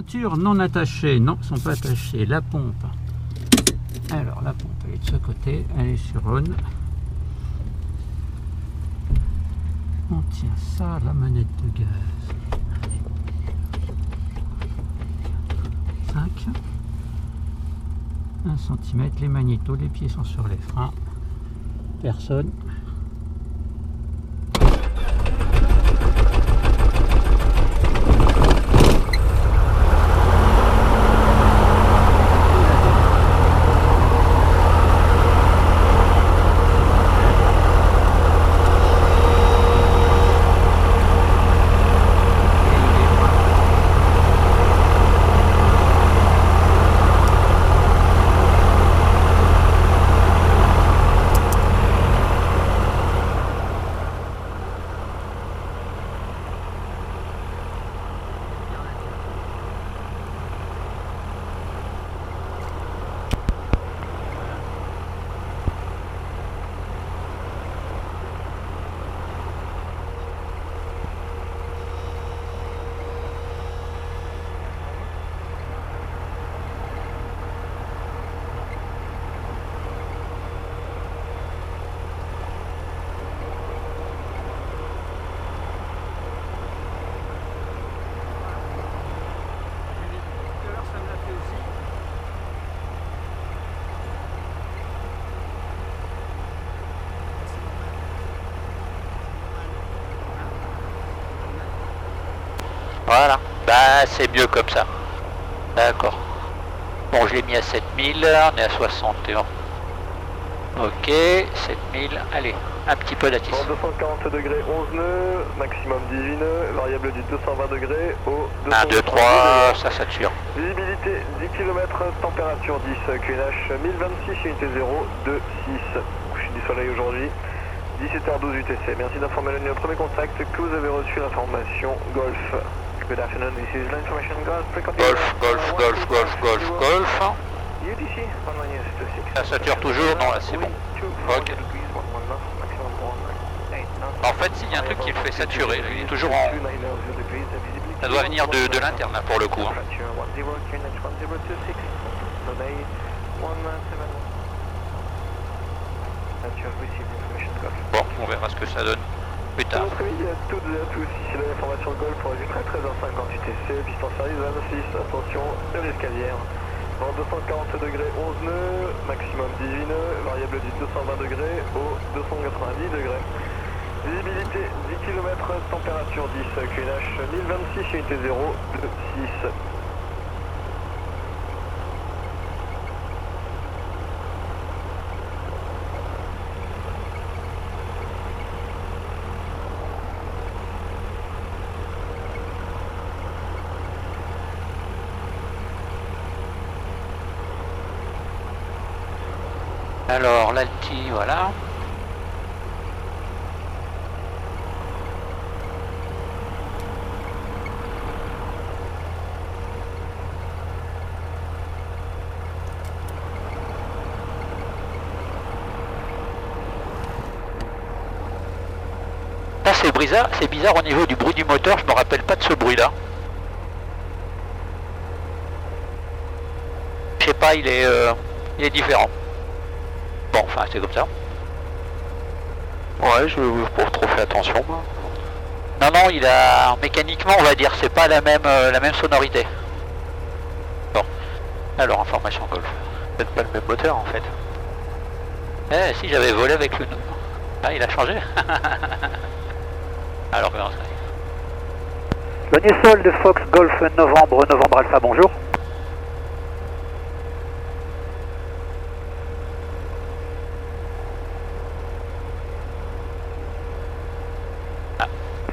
Ceinture non attachée, non, sont pas attachées. La pompe. Alors la pompe elle est de ce côté, elle est sur on. On tient ça à la manette de gaz. 5. 1 cm, les magnétos, les pieds sont sur les freins. Personne. Voilà, bah c'est mieux comme ça. D'accord. Bon, je l'ai mis à 7000, on est à 61. Ok, 7000, allez, un petit peu d'attisse. 240 degrés, 11 nœuds, maximum 18 nœuds, variable du 220 degrés au 1, 2, 3, ça sature. Visibilité 10 km, température 10, QNH 1026, unité 0, 2, 6. Coucher du soleil aujourd'hui, 17h12 UTC. Merci d'informer le premier contact que vous avez reçu l'information Golf. Good afternoon, this is l'information Golf. Golf. UTC, 1126. Ça sature toujours? Non, là c'est bon. Ok. En fait, s'il y a un truc qui le fait saturer, il est toujours en... Ça doit venir de l'interne là pour le coup. Hein. Bon, on verra ce que ça donne plus tard. Bon après-midi à toutes et à tous, ici l'information Golf pour du 13h50 UTC, piste en service 26, attention, le escalier. 240 degrés, 11 nœuds, maximum 18 nœuds, variable du 220 degrés au 290 degrés. Visibilité 10 km, température 10, QNH 1026, unité 0, 2, 6. Alors, l'alti, voilà. Ça c'est bizarre au niveau du bruit du moteur, je me rappelle pas de ce bruit là. Je sais pas, il est différent. Bon, enfin c'est comme ça. Ouais, je n'ai pas trop fait attention moi. Non, il a mécaniquement on va dire c'est pas la même sonorité. Bon. Alors information Golf. Peut-être pas le même moteur en fait. Eh si j'avais volé avec le... Ah il a changé. Alors comment ça? Sol de Fox Golf Novembre Alpha, bonjour.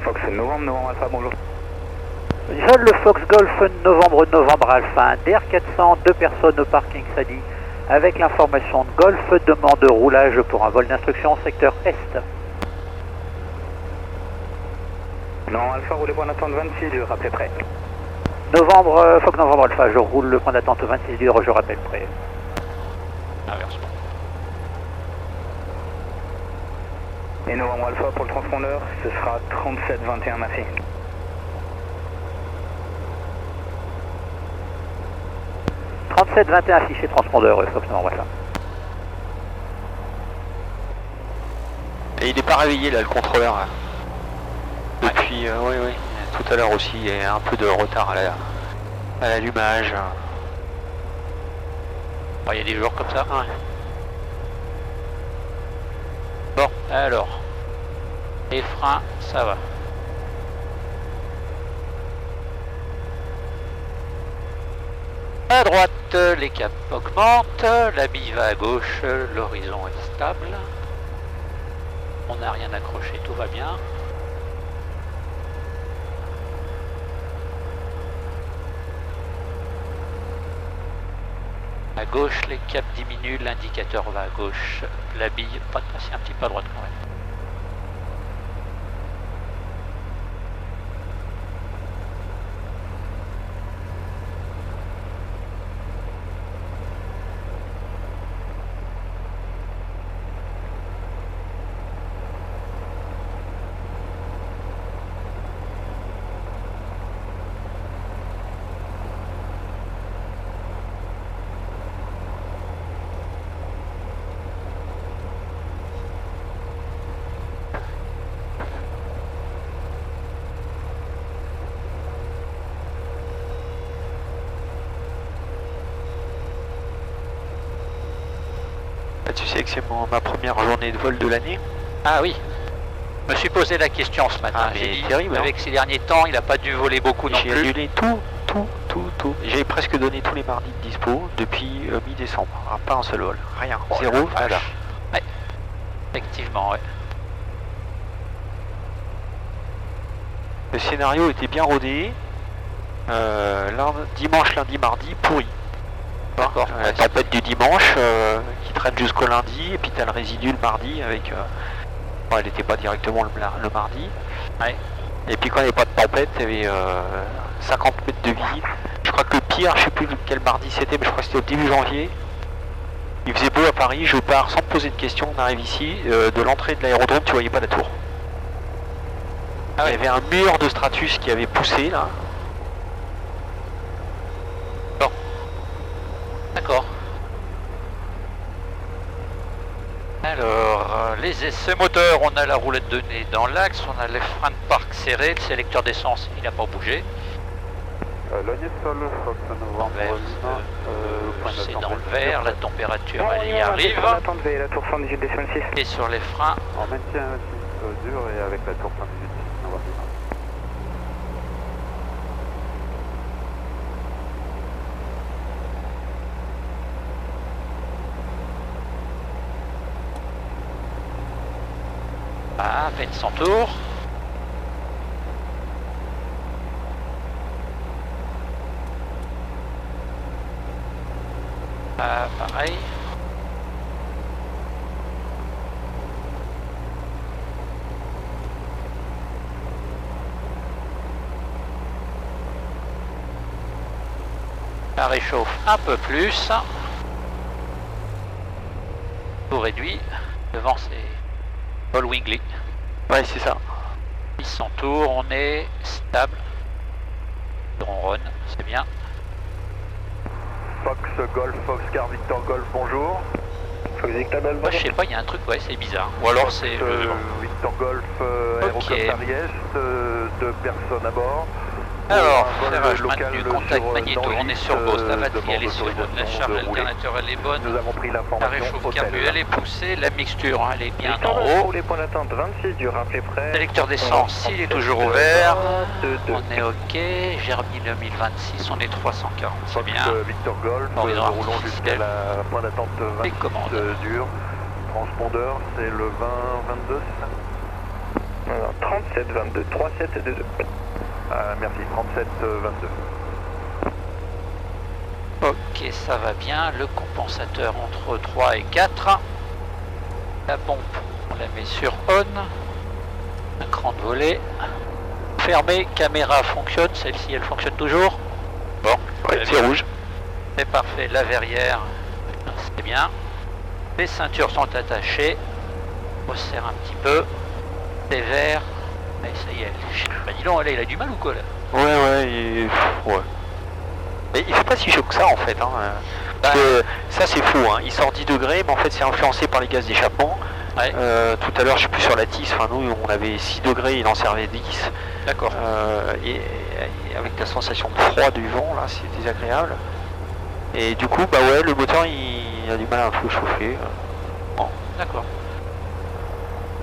Fox Novembre Alpha, bonjour. Sol de Fox Golf Novembre Alpha, DR 400, 2 personnes au parking Sadi, avec l'information de Golf, demande de roulage pour un vol d'instruction secteur Est. Non, Alpha, roulez point d'attente 26 dur, rappelez prêt. Fox Novembre Alpha, je roule le point d'attente 26 dur, je rappelle prêt. Inversement. Et Novembre Alpha pour le transpondeur, ce sera 37-21, merci. 37-21 affiché transpondeur Fox Novembre Alpha. Et il n'est pas réveillé là, le contrôleur. Là. Depuis, oui, oui. Tout à l'heure aussi, il y a un peu de retard à l'allumage. Il y a des jours comme ça. Ouais. Bon, alors. Les freins, ça va. À droite, les caps augmentent, la bille va à gauche, l'horizon est stable. On n'a rien accroché, tout va bien. À gauche, les caps diminuent, l'indicateur va à gauche, la bille, pas de passer un petit peu à droite quand même. Tu sais que c'est ma première journée de vol de l'année. Ah oui, je me suis posé la question ce matin. Ah, J'ai dit, terrible, avec ces derniers temps, il n'a pas dû voler beaucoup non J'ai plus. annulé tout. J'ai presque donné tous les mardis de dispo depuis mi-décembre. Pas un seul vol, rien. Oh, Zéro, voilà. Ouais, effectivement, ouais. Le scénario était bien rodé. Dimanche, lundi, mardi, pourri. D'accord. La tempête du dimanche qui traîne jusqu'au lundi, et puis tu as le résidu le mardi avec... elle n'était pas directement le mardi. Ouais. Et puis quand il n'y avait pas de tempête, il y avait 50 mètres de vide. Je crois que le pire, je sais plus quel mardi c'était, mais je crois que c'était au début janvier. Il faisait beau à Paris, je pars sans me poser de questions, on arrive ici, de l'entrée de l'aérodrome, tu voyais pas la tour. Ah ouais. Il y avait un mur de stratus qui avait poussé là. Bon. D'accord. Alors, les essais moteurs, on a la roulette de nez dans l'axe, on a les freins de parc serrés, le sélecteur d'essence, il n'a pas bougé. C'est dans le vert, la température elle y arrive. La tour 118,6. Et sur les freins, On maintient dur et avec la tour 118, on va finir. à peine 100 tours. Pareil. Ça réchauffe un peu plus. Tout réduit. Devant c'est Paul Wingley. Ouais, c'est ça. 800 tours, on est stable. On ronronne, c'est bien. Fox Golf, Fox Car Victor Golf, bonjour. Fox Victor Golf, Moi, je sais pas, il y a un truc, ouais, c'est bizarre. Ou alors c'est... Victor Golf, Aéroclub Paris Est, 2 personnes à bord. Alors, Vol serrage local maintenu, contact sur magnéto, on est sur Dangy, Ghost, la batterie elle est demande sur bonne, la d'autorisation charge de rouler. alternateur elle est bonne, Nous avons pris la l'information réchauffe hôtel. carbu elle est poussée, la mixture elle est bien en Victor Golf haut, pour les points d'attente 26 du rappelé prêt. sélecteur d'essence il est toujours ouvert, 2, on est ok, Germy 2026, on est 340, c'est Fox bien. Victor Golf, Bon, nous roulons jusqu'à la point d'attente Les 26 commandes. dur. Transpondeur, c'est le 20-22, c'est ça? Non, 37-22, 3-7 et 2-2. Merci, 37-22. Ok, ça va bien, le compensateur entre 3 et 4, la pompe on la met sur on, un cran de volet, fermé, caméra fonctionne, celle-ci elle fonctionne toujours. Bon, Ouais, c'est rouge. c'est parfait, la verrière, c'est bien. Les ceintures sont attachées. On serre un petit peu. C'est vert. Mais ça y est, bah dis donc, il a du mal ou quoi là? Ouais, Mais il fait pas si chaud que ça en fait. Hein. Parce que ça c'est faux, hein. Il sort 10 degrés, mais en fait c'est influencé par les gaz d'échappement. Ouais. Tout à l'heure, je suis plus sur la tisse, enfin nous on avait 6 degrés, il en servait 10. D'accord. Et avec la sensation de froid du vent, là, c'est désagréable. Et du coup, bah ouais, le moteur il a du mal à un peu chauffer. Bon. D'accord.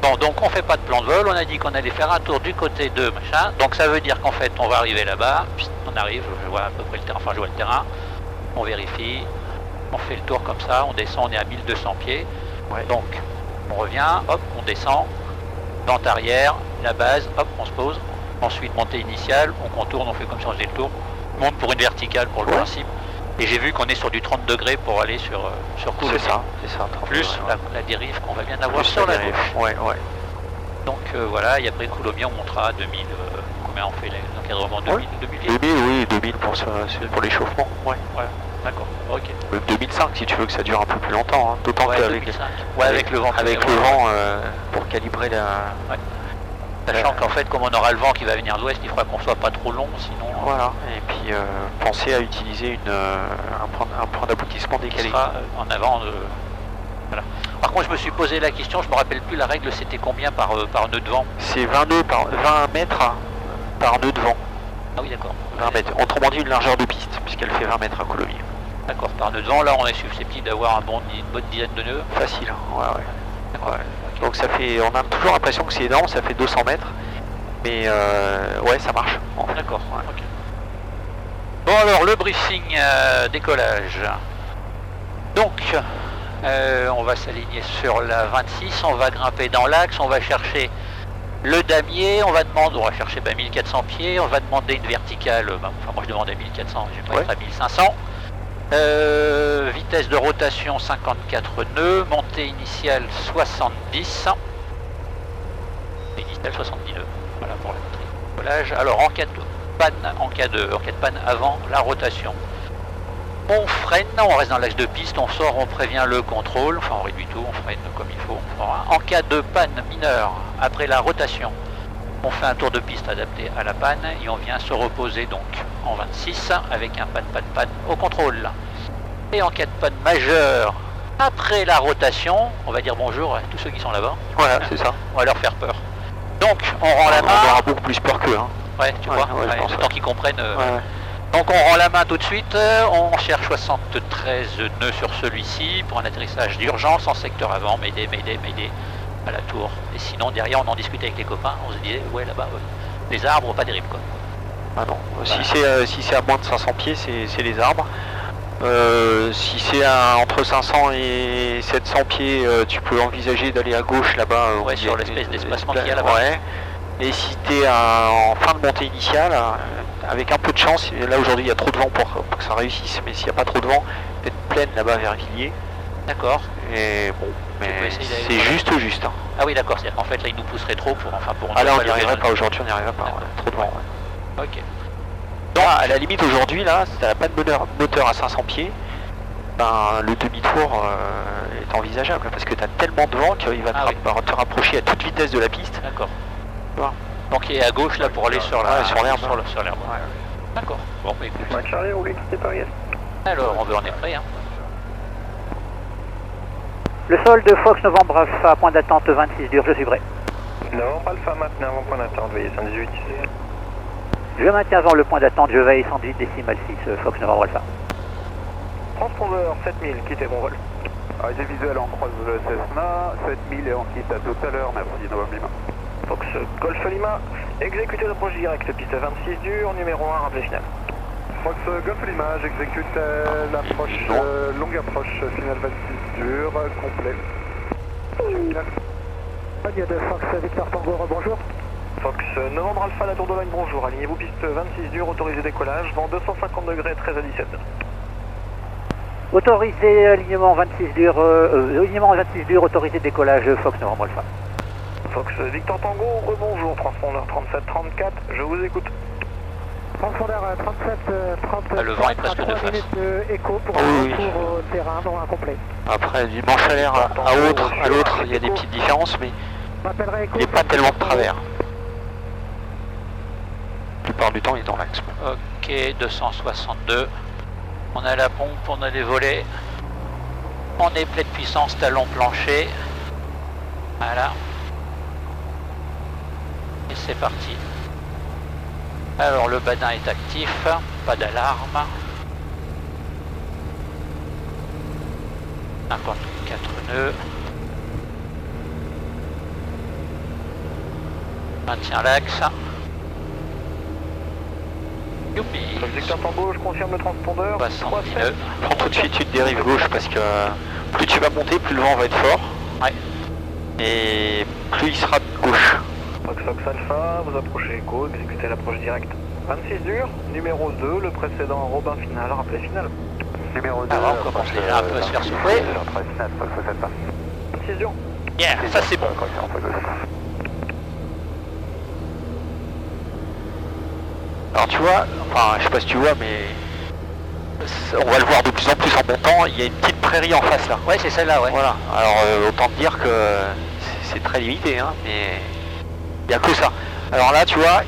Bon, donc on fait pas de plan de vol, on a dit qu'on allait faire un tour du côté de machin, donc ça veut dire qu'en fait on va arriver là-bas, on arrive, je vois à peu près le terrain, enfin je vois le terrain, on vérifie, on fait le tour comme ça, on descend, on est à 1200 pieds, Ouais. donc on revient, hop, on descend, vente arrière, la base, hop, on se pose, ensuite montée initiale, on contourne, on fait comme si on faisait le tour, on monte pour une verticale pour le principe, et j'ai vu qu'on est sur du 30 degrés pour aller sur Coulommiers. C'est ça. Plus la dérive qu'on va bien avoir Plus sur la dérive. gauche. Ouais. Donc voilà, et après Coulommiers on montera à 2000, combien on fait l'encadrement 2000, 2000 pieds. 2000, oui, 2000 pour l'échauffement. Ouais. Ouais, d'accord, ok. 2005 si tu veux que ça dure un peu plus longtemps. Hein. D'autant Ouais, qu'avec 2005. Ouais, avec le vent. avec le vent pour calibrer la. Ouais. Sachant qu'en fait, comme on aura le vent qui va venir de l'ouest, il faudra qu'on soit pas trop long, sinon Voilà. Et puis penser à utiliser un point d'aboutissement il décalé. sera en avant. Voilà. Par contre, je me suis posé la question, je me rappelle plus la règle, c'était combien par nœud de vent? C'est 20 mètres par nœud de vent. Ah oui, d'accord. 20 mètres. Autrement dit, une largeur de piste, puisqu'elle fait 20 mètres à Coulommiers. D'accord, par nœud de vent, là on est susceptible d'avoir une bonne dizaine de nœuds. Facile. Ouais. D'accord. Ouais. Donc ça fait, on a toujours l'impression que c'est énorme, ça fait 200 mètres. Mais ouais, ça marche. En fait. D'accord, Ouais. ok. Bon alors, le briefing décollage. Donc, on va s'aligner sur la 26, on va grimper dans l'axe, on va chercher le damier, on va chercher 1400 pieds, on va demander une verticale, enfin moi je demandais 1400, je vais pas être à 1500. Vitesse de rotation 54 nœuds, montée initiale 70. Initiale 70 nœuds, voilà pour la décollage. Alors en cas de panne avant la rotation, on freine, on reste dans l'axe de piste, on sort, on prévient le contrôle, enfin on réduit tout, on freine comme il faut. En cas de panne mineure après la rotation, on fait un tour de piste adapté à la panne et on vient se reposer donc en 26 avec un panne au contrôle. Et en cas de panne majeure après la rotation, on va dire bonjour à tous ceux qui sont là-bas. Voilà, c'est ça. On va leur faire peur. Donc on rend la On main. aura beaucoup plus peur qu'eux. Hein. Ouais, tu Ouais, vois, ouais, je pense, le temps qu'ils comprennent. Ouais. Donc on rend la main tout de suite, on cherche 73 nœuds sur celui-ci pour un atterrissage d'urgence en secteur avant, Mayday, à la tour. Et sinon derrière on en discutait avec les copains, on se disait ouais là-bas, les arbres, pas terrible quoi. Ah non, Voilà. si c'est à moins de 500 pieds, c'est les arbres. Si c'est entre 500 et 700 pieds, tu peux envisager d'aller à gauche là-bas. Ouais, sur l'espèce d'espacement qu'il y a là-bas. Ouais. Et si tu es en fin de montée initiale, avec un peu de chance, là aujourd'hui il y a trop de vent pour que ça réussisse, mais s'il n'y a pas trop de vent, peut-être pleine là-bas vers Villiers. D'accord. Et bon, mais peux essayer d'aller c'est voir. juste. Hein. Ah oui d'accord, c'est-à-dire qu'en fait là il nous pousserait trop pour Ah là on n'y lever arriverait le- pas aujourd'hui, on n'y arriverait pas. D'accord. Ouais, trop de vent. Ouais. Ok. Donc à la limite aujourd'hui là, si t'as pas de moteur à 500 pieds, ben le demi-tour est envisageable parce que tu as tellement de vent qu'il va te rapprocher à toute vitesse de la piste. D'accord. Voilà. Donc il est à gauche là pour aller sur la sur l'herbe. Sur l'herbe. D'accord. Bon bah écoute. Mike Charlie, roulez, quittez Paris Est. Alors on est prêt hein. Le sol de Fox Novembre Alpha, point d'attente 26 dur, je suis prêt. Novembre Alpha maintenant avant point d'attente, veillez 118. Je maintiens avant le point d'attente, je veille 118 décimal 6, Fox Novembre Alpha. Transpondeur 7000, quittez bon vol. Arrivée visuelle en croise de Cessna, 7000 et on quitte à tout à l'heure, merci Novembre Lima. Fox Golf Lima, exécutez l'approche directe, piste 26 dur, numéro 1, rappelé final. Fox Golf Lima, j'exécute l'approche, longue approche, finale 26 dur, complet. Radio de Fox Victor Tango, bonjour. Fox Novembre Alpha, la tour de Logne, bonjour. Alignez-vous piste 26 dur, autorisé décollage, vent 250 degrés, 13 à 17. Autorisé alignement 26 dur, autorisé décollage Fox Novembre Alpha. Fox Victor Tango, rebonjour, transpondeur 37-34, je vous écoute. Transpondeur 37-34, Le vent est presque de face. écho pour Oui, un oui. retour au terrain, non incomplet. Après du manche à l'air à l'autre, il y a des petites différences, mais il n'est pas tellement de travers. La plupart du temps il est dans l'axe. Ok, 262. On a la pompe, on a les volets. On est pleine puissance, talon plancher. Voilà. Et c'est parti. Alors le badin est actif, pas d'alarme. 54 nœuds. Maintient l'axe. Youpi. Victor Tango, je confirme le transpondeur. 70 nœuds. Prends tout de suite une dérive gauche parce que plus tu vas monter, plus le vent va être fort. Ouais. Et plus il sera de gauche. Fox Alpha, vous approchez Echo, exécutez l'approche directe. 26 dur, numéro 2, le précédent Robin final, rappelé final. Numéro 2. Ah, on commence déjà un peu à se faire souffler. 26 dur. Yeah, ça c'est bon. Alors tu vois, enfin je sais pas si tu vois, mais on va le voir de plus en plus en montant, il y a une petite prairie en face là. Ouais, c'est celle-là, ouais. Voilà, alors autant te dire que c'est très limité, hein, mais il n'y a que ça. Alors là, tu vois,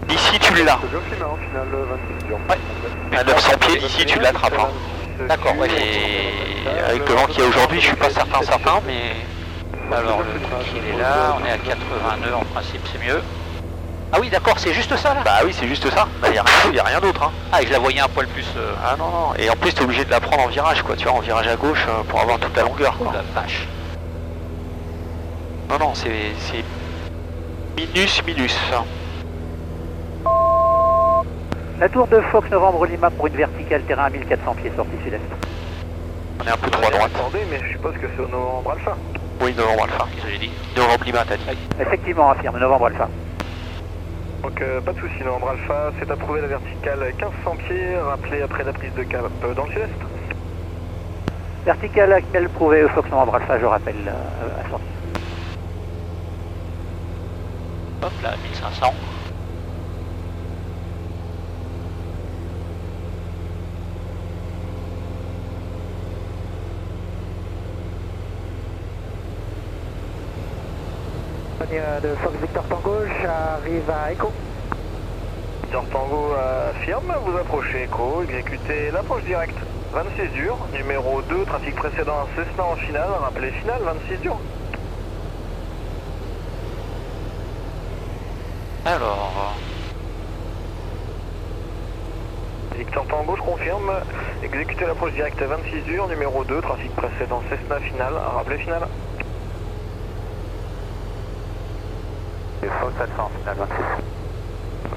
d'ici tu l'as. C'est bien climat, au final, 26 dur. Ouais. À 900 pieds d'ici tu l'attrapes. Hein. D'accord, ouais. Et avec le vent qu'il y a aujourd'hui, je suis pas certain, mais... Alors le truc il est là, on est à 80 nœuds en principe, c'est mieux. Ah oui, d'accord, c'est juste ça là. Bah oui, c'est juste ça, il n'y a rien d'autre. Hein. Ah, et je la voyais un poil plus... Ah non, non, et en plus t'es obligé de la prendre en virage, quoi, tu vois, en virage à gauche pour avoir toute la longueur, Oh quoi. la vache. Non, non, c'est minus. La tour de Fox Novembre Lima pour une verticale terrain à 1400 pieds sortie sud-est. On est un peu trop à droite. Attendez, mais je suppose que c'est au Novembre Alpha. Oui, Novembre Alpha. Qu'est-ce que j'ai dit? Novembre Lima, t'as dit. Effectivement, affirme, Novembre Alpha. Donc pas de soucis, Novembre Alpha, c'est approuvé la verticale 1500 pieds, rappelé après la prise de cap dans le sud-est. Verticale actuelle prouvée Fox Novembre Alpha, je rappelle, à sortie. Hop là, 1500. De Fox Victor Tango, j'arrive à Echo. Victor Tango affirme, vous approchez Echo, exécutez l'approche directe. 26 dur, numéro 2, trafic précédent Cessna en finale, rappelé final, 26 dur. Alors... Victor Tango, je confirme, exécutez l'approche directe 26 dur, numéro 2, trafic précédent Cessna final, rappelé final. Fox Alpha, final 26.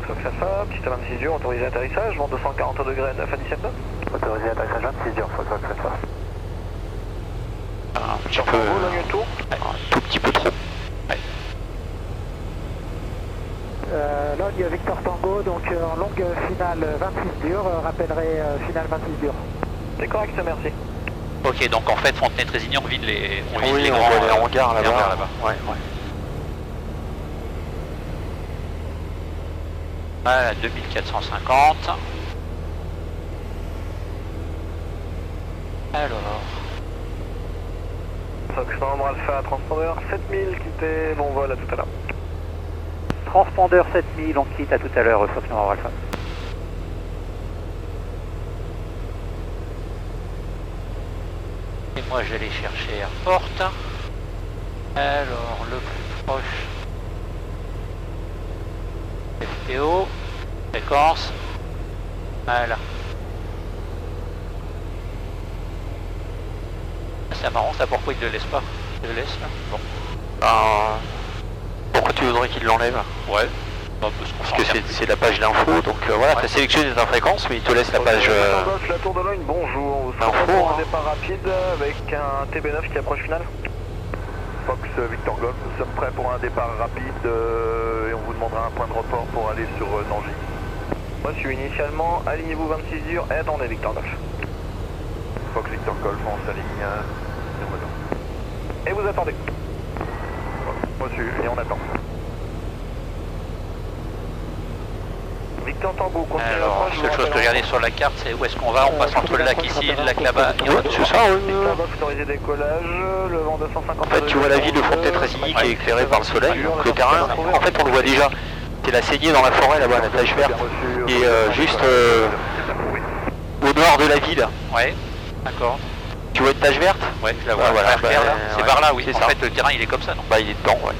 Fox Alpha, piste à 26 dur, autorisé atterrissage, vent 240 degrés, 9 à 17 nœuds. Autorisé atterrissage 26 dur, Fox Alpha. Un petit Tango, peu... longue tour. Un tout petit peu trop. Longue Victor Tango, donc en longue finale 26 dur, rappellerai finale 26 dur. C'est correct, merci. Ok, donc en fait, Fontenay-Trésigny, on vide les Oui, on grands voit les hangars là-bas. là-bas. Ouais. Voilà, 2450. Alors... Fox Novembre Alpha, transpondeur 7000, quittez, bon vol à tout à l'heure. Transpondeur 7000, on quitte à tout à l'heure, Fox Novembre Alpha. Et moi j'allais chercher Airport. Alors le plus proche. FPO. Fréquence. Voilà. C'est marrant ça, pourquoi il ne le laisse pas? Il le laisse là? Bon. Pourquoi tu voudrais qu'il l'enlève? Ouais. Bah, Parce que c'est la page d'info, donc voilà, tu as sélectionné ta fréquence, mais il te laisse la page... La Tour de Logne, bonjour. Vous serez info, pour hein. un départ rapide avec un TB9 qui approche finale. Fox Victor Golf, nous sommes prêts pour un départ rapide et on vous demandera un point de report pour aller sur Nangy. Moi je suis initialement, alignez-vous 26 dur et attendez Victor Golf. Fox Victor Golf, on s'aligne. Et vous attendez. Reçu, et on attend. Victor Tango, continuez Alors, l'approche. la seule chose que regardez sur la carte, c'est où est-ce qu'on va. On passe entre le lac ici, le lac là-bas et on va C'est ça, oui. Victor Golf, autorisé décollage, le vent 250. En fait, tu vois la ville de Fontenay-Trésigny qui est éclairée par le soleil, donc le terrain, en fait, on le voit déjà. C'est la saignée dans la forêt là-bas, la plage verte. Et juste au nord de la ville. Ouais, d'accord. Tu vois une tache verte? Ouais, je la vois. Ah, voilà, Vert clair, là. C'est ouais, par là, oui. c'est En ça. fait, le terrain, il est comme ça, non? Bah il est dedans, ouais.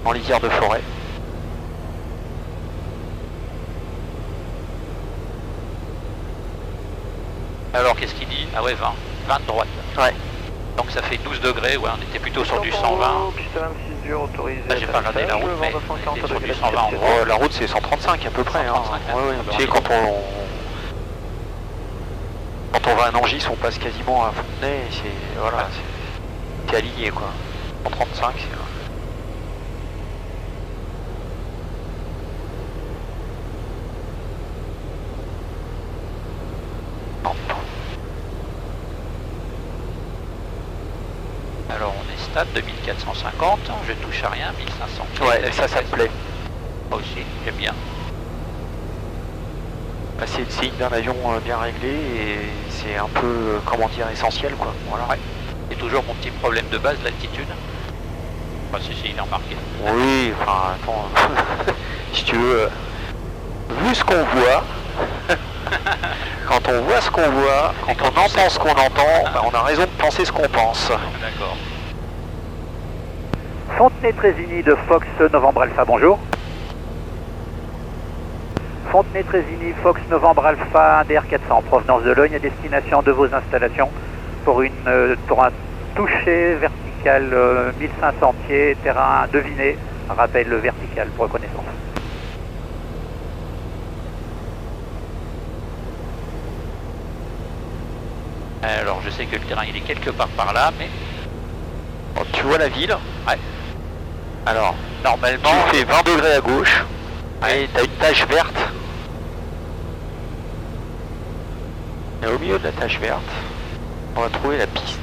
En lisière de forêt. Alors, qu'est-ce qu'il dit? Ah ouais, 20. 20 de droite. Ouais. Donc ça fait 12 degrés, ouais, on était plutôt sur du 120. Piste 26 dur autorisé. Là, j'ai pas regardé la route, mais on était sur du 120 en gros. Oh, la route c'est 135 à peu près. 135, hein. hein. Ouais, ouais. Ah bah, Tu sais, quand on va à Nangis, on passe quasiment à Fontenay, et c'est voilà, c'est aligné quoi. 135, c'est. Non. Alors on est stade 2450, je touche à rien, 1500. Ouais, ça me plaît. Moi aussi, j'aime bien. Bah, c'est le signe d'un avion bien réglé et c'est un peu, comment dire, essentiel quoi. Voilà. Ouais. C'est toujours mon petit problème de base, l'altitude. Enfin, si, il est remarqué. Oui, enfin, attends, si tu veux, vu ce qu'on voit, quand on voit ce qu'on voit, quand on entend ce qu'on entend, bah, on a raison de penser ce qu'on pense. D'accord. Fontenay-Trésigny de Fox Novembre Alpha, bonjour. Fontenay-Trésigny, Fox Novembre Alpha, DR400, provenance de Logne à destination de vos installations pour un toucher vertical 1500 pieds, terrain deviné, rappel vertical pour reconnaissance. Alors je sais que le terrain il est quelque part par là, mais Bon, tu vois la ville? ouais. Alors, Normalement, tu fais 20 degrés à gauche, et tu as une tache verte. Et au milieu de la tache verte, on va trouver la piste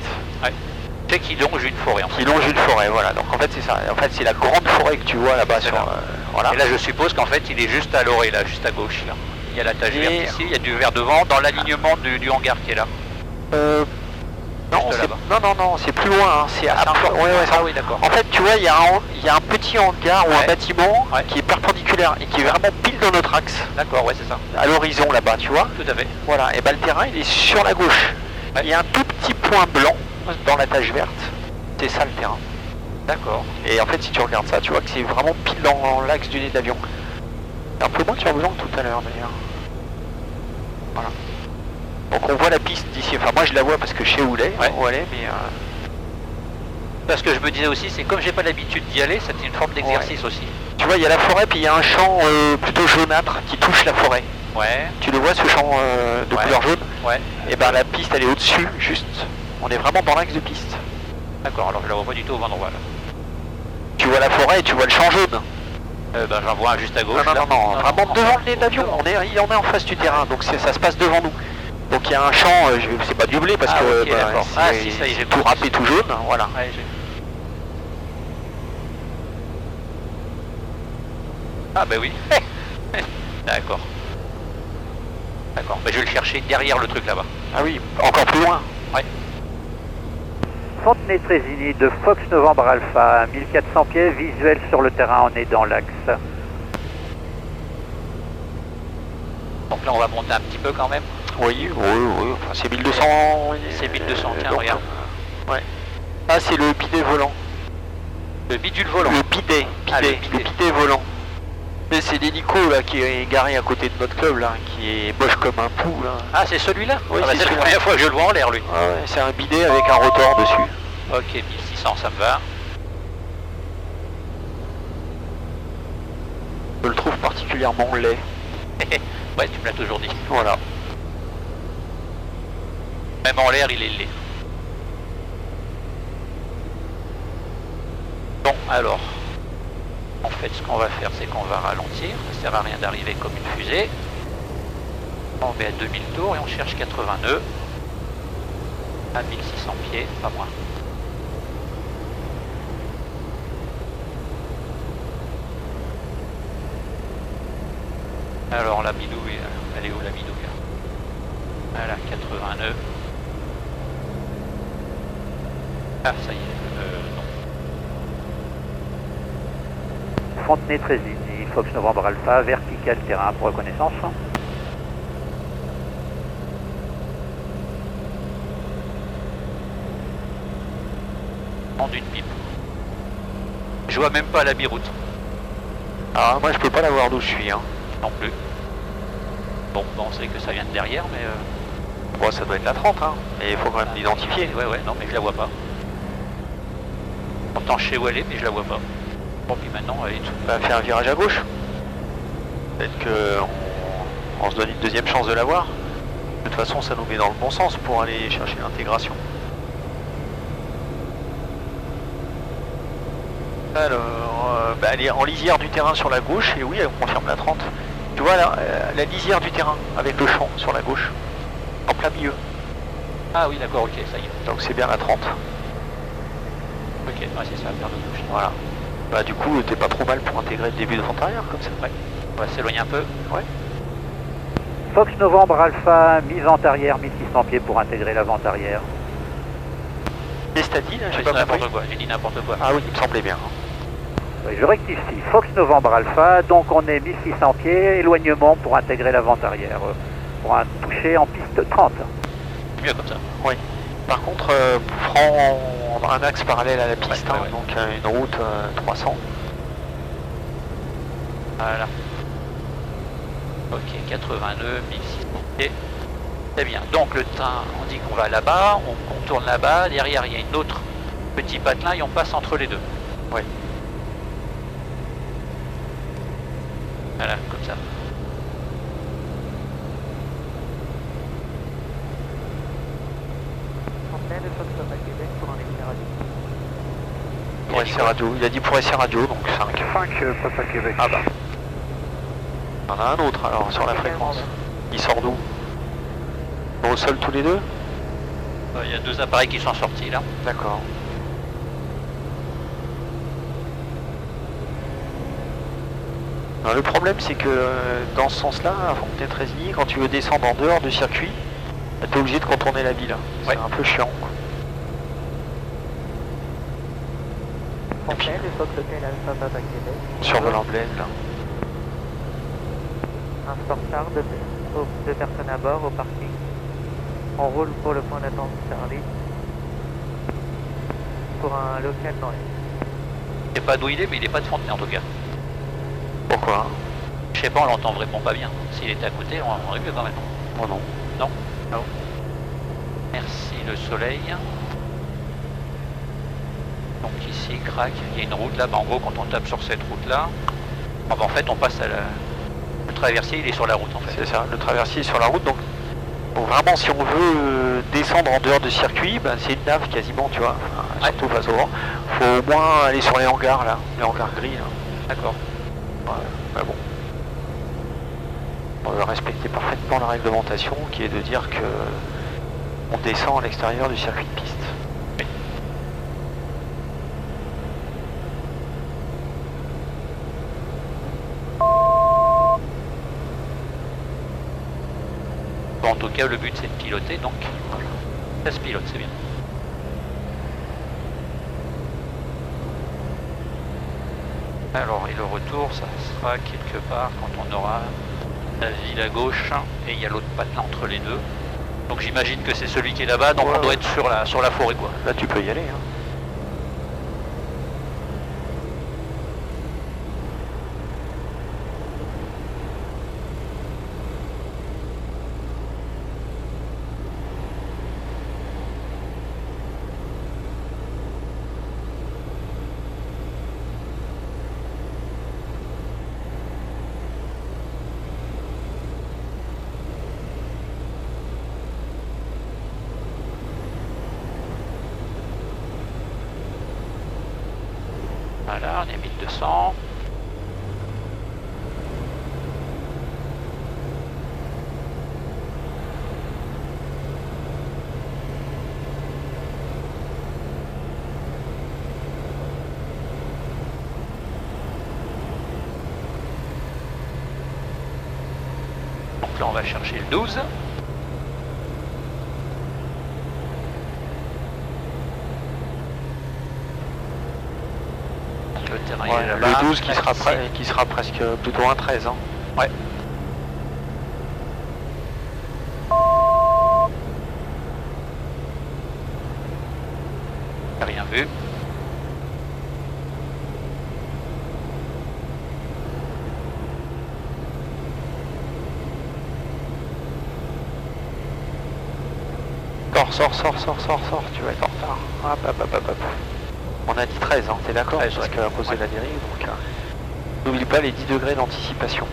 je sais qu'il longe une forêt en fait. qui longe une forêt. Voilà, donc en fait c'est ça. En fait c'est la grande forêt que tu vois là-bas sur. Voilà. Et là je suppose qu'en fait il est juste à l'orée là, juste à gauche là. Il y a la tache Et- verte ici, il y a du vert devant, dans l'alignement du hangar qui est là. Non, Juste c'est- là-bas. non, c'est plus loin. Hein. C'est encore ouais, ouais, Ah oui d'accord. En fait, tu vois, il y a un petit hangar ou un Ouais. bâtiment Ouais. qui est perpendiculaire et qui est vraiment pile dans notre axe, D'accord, ouais c'est ça. à l'horizon là-bas, tu vois. Tout à fait. Voilà, et ben le terrain il est sur la gauche. Ouais. Il y a un tout petit point blanc dans la tache verte. C'est ça le terrain. D'accord. Et en fait, si tu regardes ça, tu vois que c'est vraiment pile dans l'axe du nez de l'avion. Un peu moins turbulent que tout à l'heure d'ailleurs. Voilà. Donc on voit la piste d'ici. Enfin, moi je la vois parce que je sais où elle est. Ouais. Où elle est, mais Parce que je me disais aussi, c'est comme j'ai pas l'habitude d'y aller, c'était une forme d'exercice aussi. tu vois, il y a la forêt, puis il y a un champ plutôt jaunâtre qui touche la forêt. Ouais, Tu le vois ce champ de Ouais. couleur jaune? ouais. Et ben la piste elle est au-dessus, juste. On est vraiment dans l'axe de piste. D'accord, alors je la vois pas du tout au bon endroit là. Tu vois la forêt et tu vois le champ jaune. Ben j'en vois un juste à gauche. Non, là. vraiment devant le nez de l'avion. On est en face du terrain, donc ça se passe devant nous. Donc il y a un champ, c'est pas du blé parce Ah, que ok, d'accord. Ah, si, ça y est, c'est j'ai tout compris. râpé, tout jaune, voilà. Ouais, Ah bah oui. D'accord. D'accord, bah, je vais le chercher derrière le truc là-bas. Ah oui, encore plus loin. Fontenay-Trésigny de Fox Novembre Alpha, 1400 pieds, visuel sur le terrain, on est dans l'axe. Donc là on va monter un petit peu quand même. Oui, enfin, c'est 1200. C'est 1200, tiens, donc, regarde. Ouais. Ah, c'est le bidet volant. Le bidule volant. Le bidet, Ah, le le bidet. bidet volant. Mais c'est l'hélico là qui est garé à côté de notre club là, qui est moche comme un pou là. Ah c'est celui-là. Oui, Ah, bah, c'est c'est la celui-là. première fois que je le vois en l'air lui. Ah ouais, c'est un bidet avec un rotor dessus. Ok, 1600 ça me va. Je le trouve particulièrement laid. Ouais, tu me l'as toujours dit. Voilà. Même en l'air il est laid. Bon alors, en fait ce qu'on va faire c'est qu'on va ralentir, ça sert à rien d'arriver comme une fusée. On met à 2000 tours et on cherche 80 nœuds à 1600 pieds, pas moins. Alors la bidouille, elle est où la bidouille? Voilà, 80 nœuds. Ah ça y est, non. Fontenay-Trésigny, Fox Novembre Alpha, vertical terrain pour reconnaissance. Je vois même pas la biroute. Ah, moi je peux pas la voir d'où je suis. Hein. Non plus. Bon, on sait que ça vient de derrière, mais... Bon, ça doit être la 30, hein. Et il faut quand même l'identifier. Ouais, non, mais je la vois pas. Pourtant, je sais où elle est, mais je la vois pas. Bon, puis maintenant, elle est tout. On va faire un virage à gauche. Peut-être qu'on se donne une deuxième chance de la voir. De toute façon, ça nous met dans le bon sens pour aller chercher l'intégration. Alors, elle est en lisière du terrain sur la gauche, et oui, elle confirme la 30. Tu vois, la lisière du terrain, avec le champ sur la gauche, en plein milieu. Ah oui, d'accord, ok, ça y est. Donc c'est bien la 30. Ok, ouais, c'est ça, paire de gauche. Voilà. Bah du coup, t'es pas trop mal pour intégrer le début de vente arrière, comme ça. Ouais. On va s'éloigner un peu. Ouais. Fox Novembre Alpha, mi-vente arrière, 1600 pieds pour intégrer la vente arrière. Qu'est-ce que t'as dit là? J'ai J'ai pas dit compris. n'importe quoi, j'ai dit n'importe quoi. Ah oui, il me semblait bien. Oui, je rectifie. Fox Novembre Alpha, donc on est 1600 pieds, éloignement pour intégrer la vente arrière. Pour un toucher en piste 30. Mieux comme ça. Oui. Par contre, prends un axe parallèle à la piste, Ouais. donc une route 300. Voilà. Ok, 82, 1600 pieds. C'est bien. Donc le train, on dit qu'on va là-bas, on contourne là-bas, derrière il y a une autre petit patelin et on passe entre les deux. Oui. Voilà, comme ça. Pour essai radio. Il a dit pour essai radio, donc 5. 5, Papa Québec. Ah bah. Il y en a un autre alors sur la fréquence. Il sort d'où? Au sol tous les deux? Il y a deux appareils qui sont sortis là. D'accord. Le problème c'est que dans ce sens-là, à Fontenay-Trésigny, quand tu veux descendre en dehors du circuit, tu es obligé de contourner la ville. C'est Ouais. un peu chiant. Fontaine, Fox Hotel Alpha Papa Québec. Survolant Blaise là. Un Sportard, deux personnes à bord au parking. On roule pour le point d'attente Charlie. Pour un local dans les... Je sais pas d'où il est, mais il est pas de Fontenay en tout cas. Pourquoi? Je sais pas, on l'entend vraiment pas bien. S'il était à côté, on aurait mieux quand même. Oh non. Non. Non. Merci le soleil. Donc ici, crac, il y a une route là. Bah, en gros, quand on tape sur cette route là, en fait, on passe à la... Le traversier, il est sur la route en fait. C'est ça, le traversier est sur la route, donc bon, vraiment si on veut descendre en dehors du circuit, ben, c'est une nave quasiment, tu vois, enfin, surtout face au vent. Faut au moins aller sur les hangars là, les hangars gris là. D'accord. Ouais, bah bon. On va respecter parfaitement la réglementation qui est de dire que on descend à l'extérieur du circuit de piste. Bon, en tout cas, le but c'est de piloter, donc voilà. Ça se pilote, c'est bien. Alors, et le retour, ça sera quelque part quand on aura la ville à gauche et il y a l'autre patelin entre les deux. Donc j'imagine que c'est celui qui est là-bas, donc Ouais, on doit ouais. être sur la forêt quoi. Là tu peux y aller. Hein. Voilà, on est 1200. Donc là on va chercher le 12. Le terrain il est là-bas. Le 12 qui Là, sera, ici. qui sera presque plutôt un 13. Hein. Ouais. Rien vu. Sors, tu vas être en retard. Hop. On a dit 13, hein, t'es d'accord? 13, Parce ouais. qu'à cause de la dérive, donc... N'oublie pas les 10 degrés d'anticipation.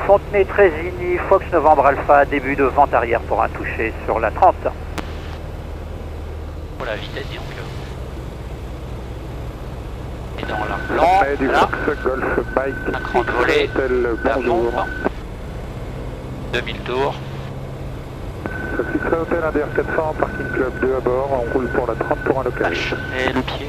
Fontenay-Trésigny, Fox Novembre Alpha, début de vente arrière pour un toucher sur la 30. Pour la vitesse, disons que. Et dans l'implant, Fontenay du là, Fox Golf Mike, un cran de volée, Hôtel, la bonjour. pompe, 2000 tours. Fixe Hôtel Inter 400, Parking Club 2 à bord, on roule pour la 30 pour un local. H. Et le pied.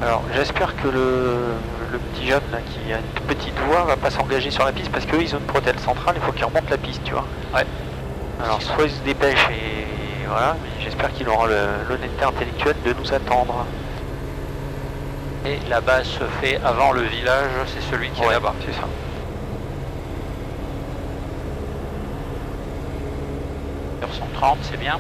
Alors j'espère que le petit jeune là qui a une petite voix va pas s'engager sur la piste parce qu'eux ils ont une protèle centrale, il faut qu'il remonte la piste, tu vois. Ouais. Alors soit il se dépêche et voilà, mais j'espère qu'il aura l'honnêteté intellectuelle de nous attendre. Et la base se fait avant le village, c'est celui qui est là-bas. C'est ça. Sur 130, c'est bien.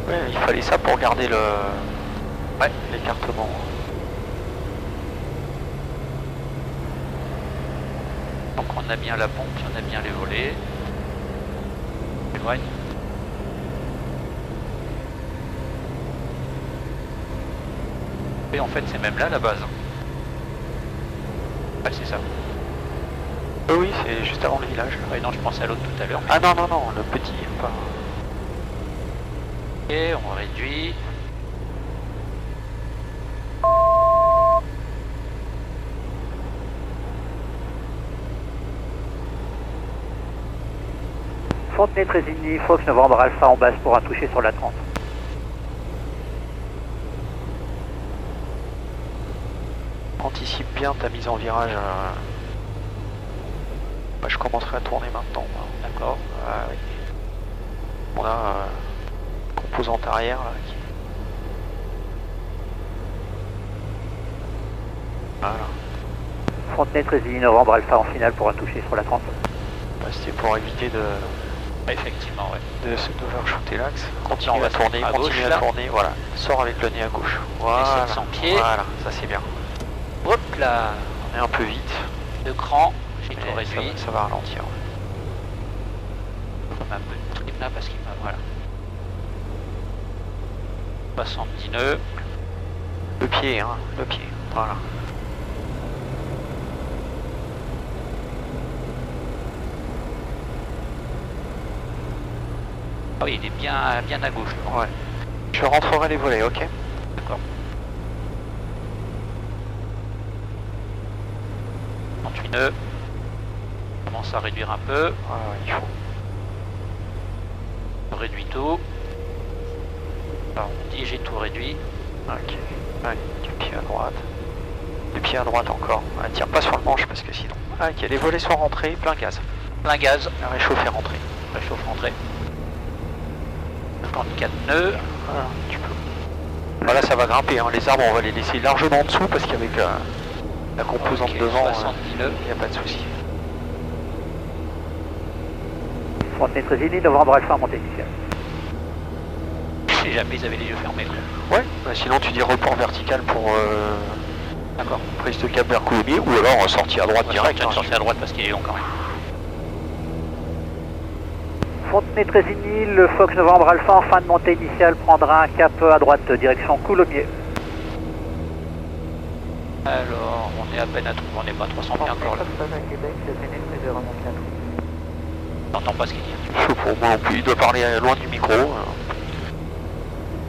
Ouais, il fallait ça pour garder l'écartement. Donc on a bien la pompe, on a bien les volets. Éloigne. Et en fait c'est même là la base. Ouais, c'est ça. Oui, c'est juste avant le village. Ouais, non, je pensais à l'autre tout à l'heure. Ah non, le petit, pas... Ok, on réduit. Fontenay-Trésigny, Fox Novembre Alpha en base pour un toucher sur la 30. Anticipe bien ta mise en virage. Bah, je commencerai à tourner maintenant. D'accord. Oui. On a composante arrière là, qui... Voilà. Fontenay-Trésigny, Novembre Alpha en finale pour un toucher sur la 30. Bah, c'était pour éviter de Effectivement, ouais. d'overshooter l'axe. On Continue va à tourner, à gauche, continue à là. tourner, voilà. Sors avec le nez à gauche. Voilà. 700 pieds. Voilà, ça c'est bien. Hop là, On est un peu vite. 2 crans, j'ai tout mais réduit. ça va ralentir. Ouais. Comme un peu de trim là parce qu'il m'a... Voilà. 70 nœuds. Le pied, hein, le pied. Voilà. Ah oui, il est bien à gauche. Là. Ouais. Je rentrerai les volets, ok? D'accord. 38 nœuds. On commence à réduire un peu. Ouais, il faut. On réduit tout. Alors on dit j'ai tout réduit. Ok. Ouais, du pied à droite. Du pied à droite encore. Ouais, tire pas sur le manche parce que sinon. Ah, ok, les volets sont rentrés, plein gaz. Plein gaz. La réchauffe est rentrée. Réchauffe rentrée. 54 nœuds. Voilà, tu peux. Voilà, ça va grimper. Hein. Les arbres, on va les laisser largement en dessous parce qu'avec la composante Ok, devant, 70 nœuds. il n'y a pas de souci. Fontenay-Trésigny, Novembre Alpha, montée initiale. Si jamais ils avaient les yeux fermés. Quoi. Ouais, bah sinon tu dis report vertical pour D'accord. prise de cap vers Coulommiers ou alors sortie à droite Ouais, direct. je vais sortir à droite parce qu'il est long quand même. Fontenay-Trésigny, le Fox Novembre Alpha en fin de montée initiale prendra un cap à droite direction Coulommiers. Alors, on est à peine à trouver, on n'est pas à 300 pieds encore là. Pas à Québec, je pénètre de remonter la troupe. T'entends pas ce qu'il dit. Je sais pas, moi non plus, il doit parler loin du micro.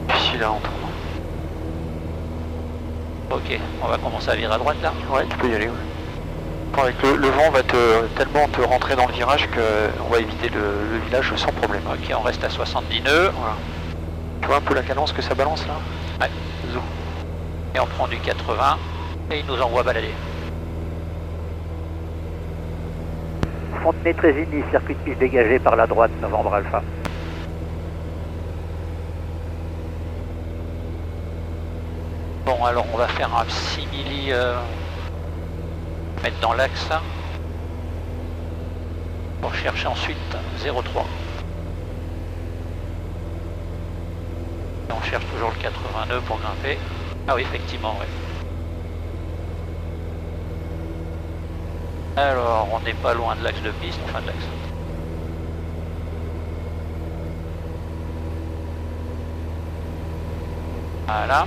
Difficile à entendre. Ok, on va commencer à virer à droite là. Ouais, tu peux y aller. Ouais. Avec le vent va tellement te rentrer dans le virage qu'on va éviter le village sans problème. Ok, on reste à 70 nœuds. Voilà. Tu vois un peu la cadence que ça balance là? Ouais. Zoom. Et on prend du 80 et il nous envoie balader. Fontenay-Trésigny, circuit de piste dégagé par la droite, Novembre Alpha. Bon, alors on va faire un simili, mettre dans l'axe, pour chercher ensuite 03. Et on cherche toujours le 82 pour grimper. Ah oui, effectivement, oui. Alors, on n'est pas loin de l'axe de piste, enfin de l'axe. Voilà.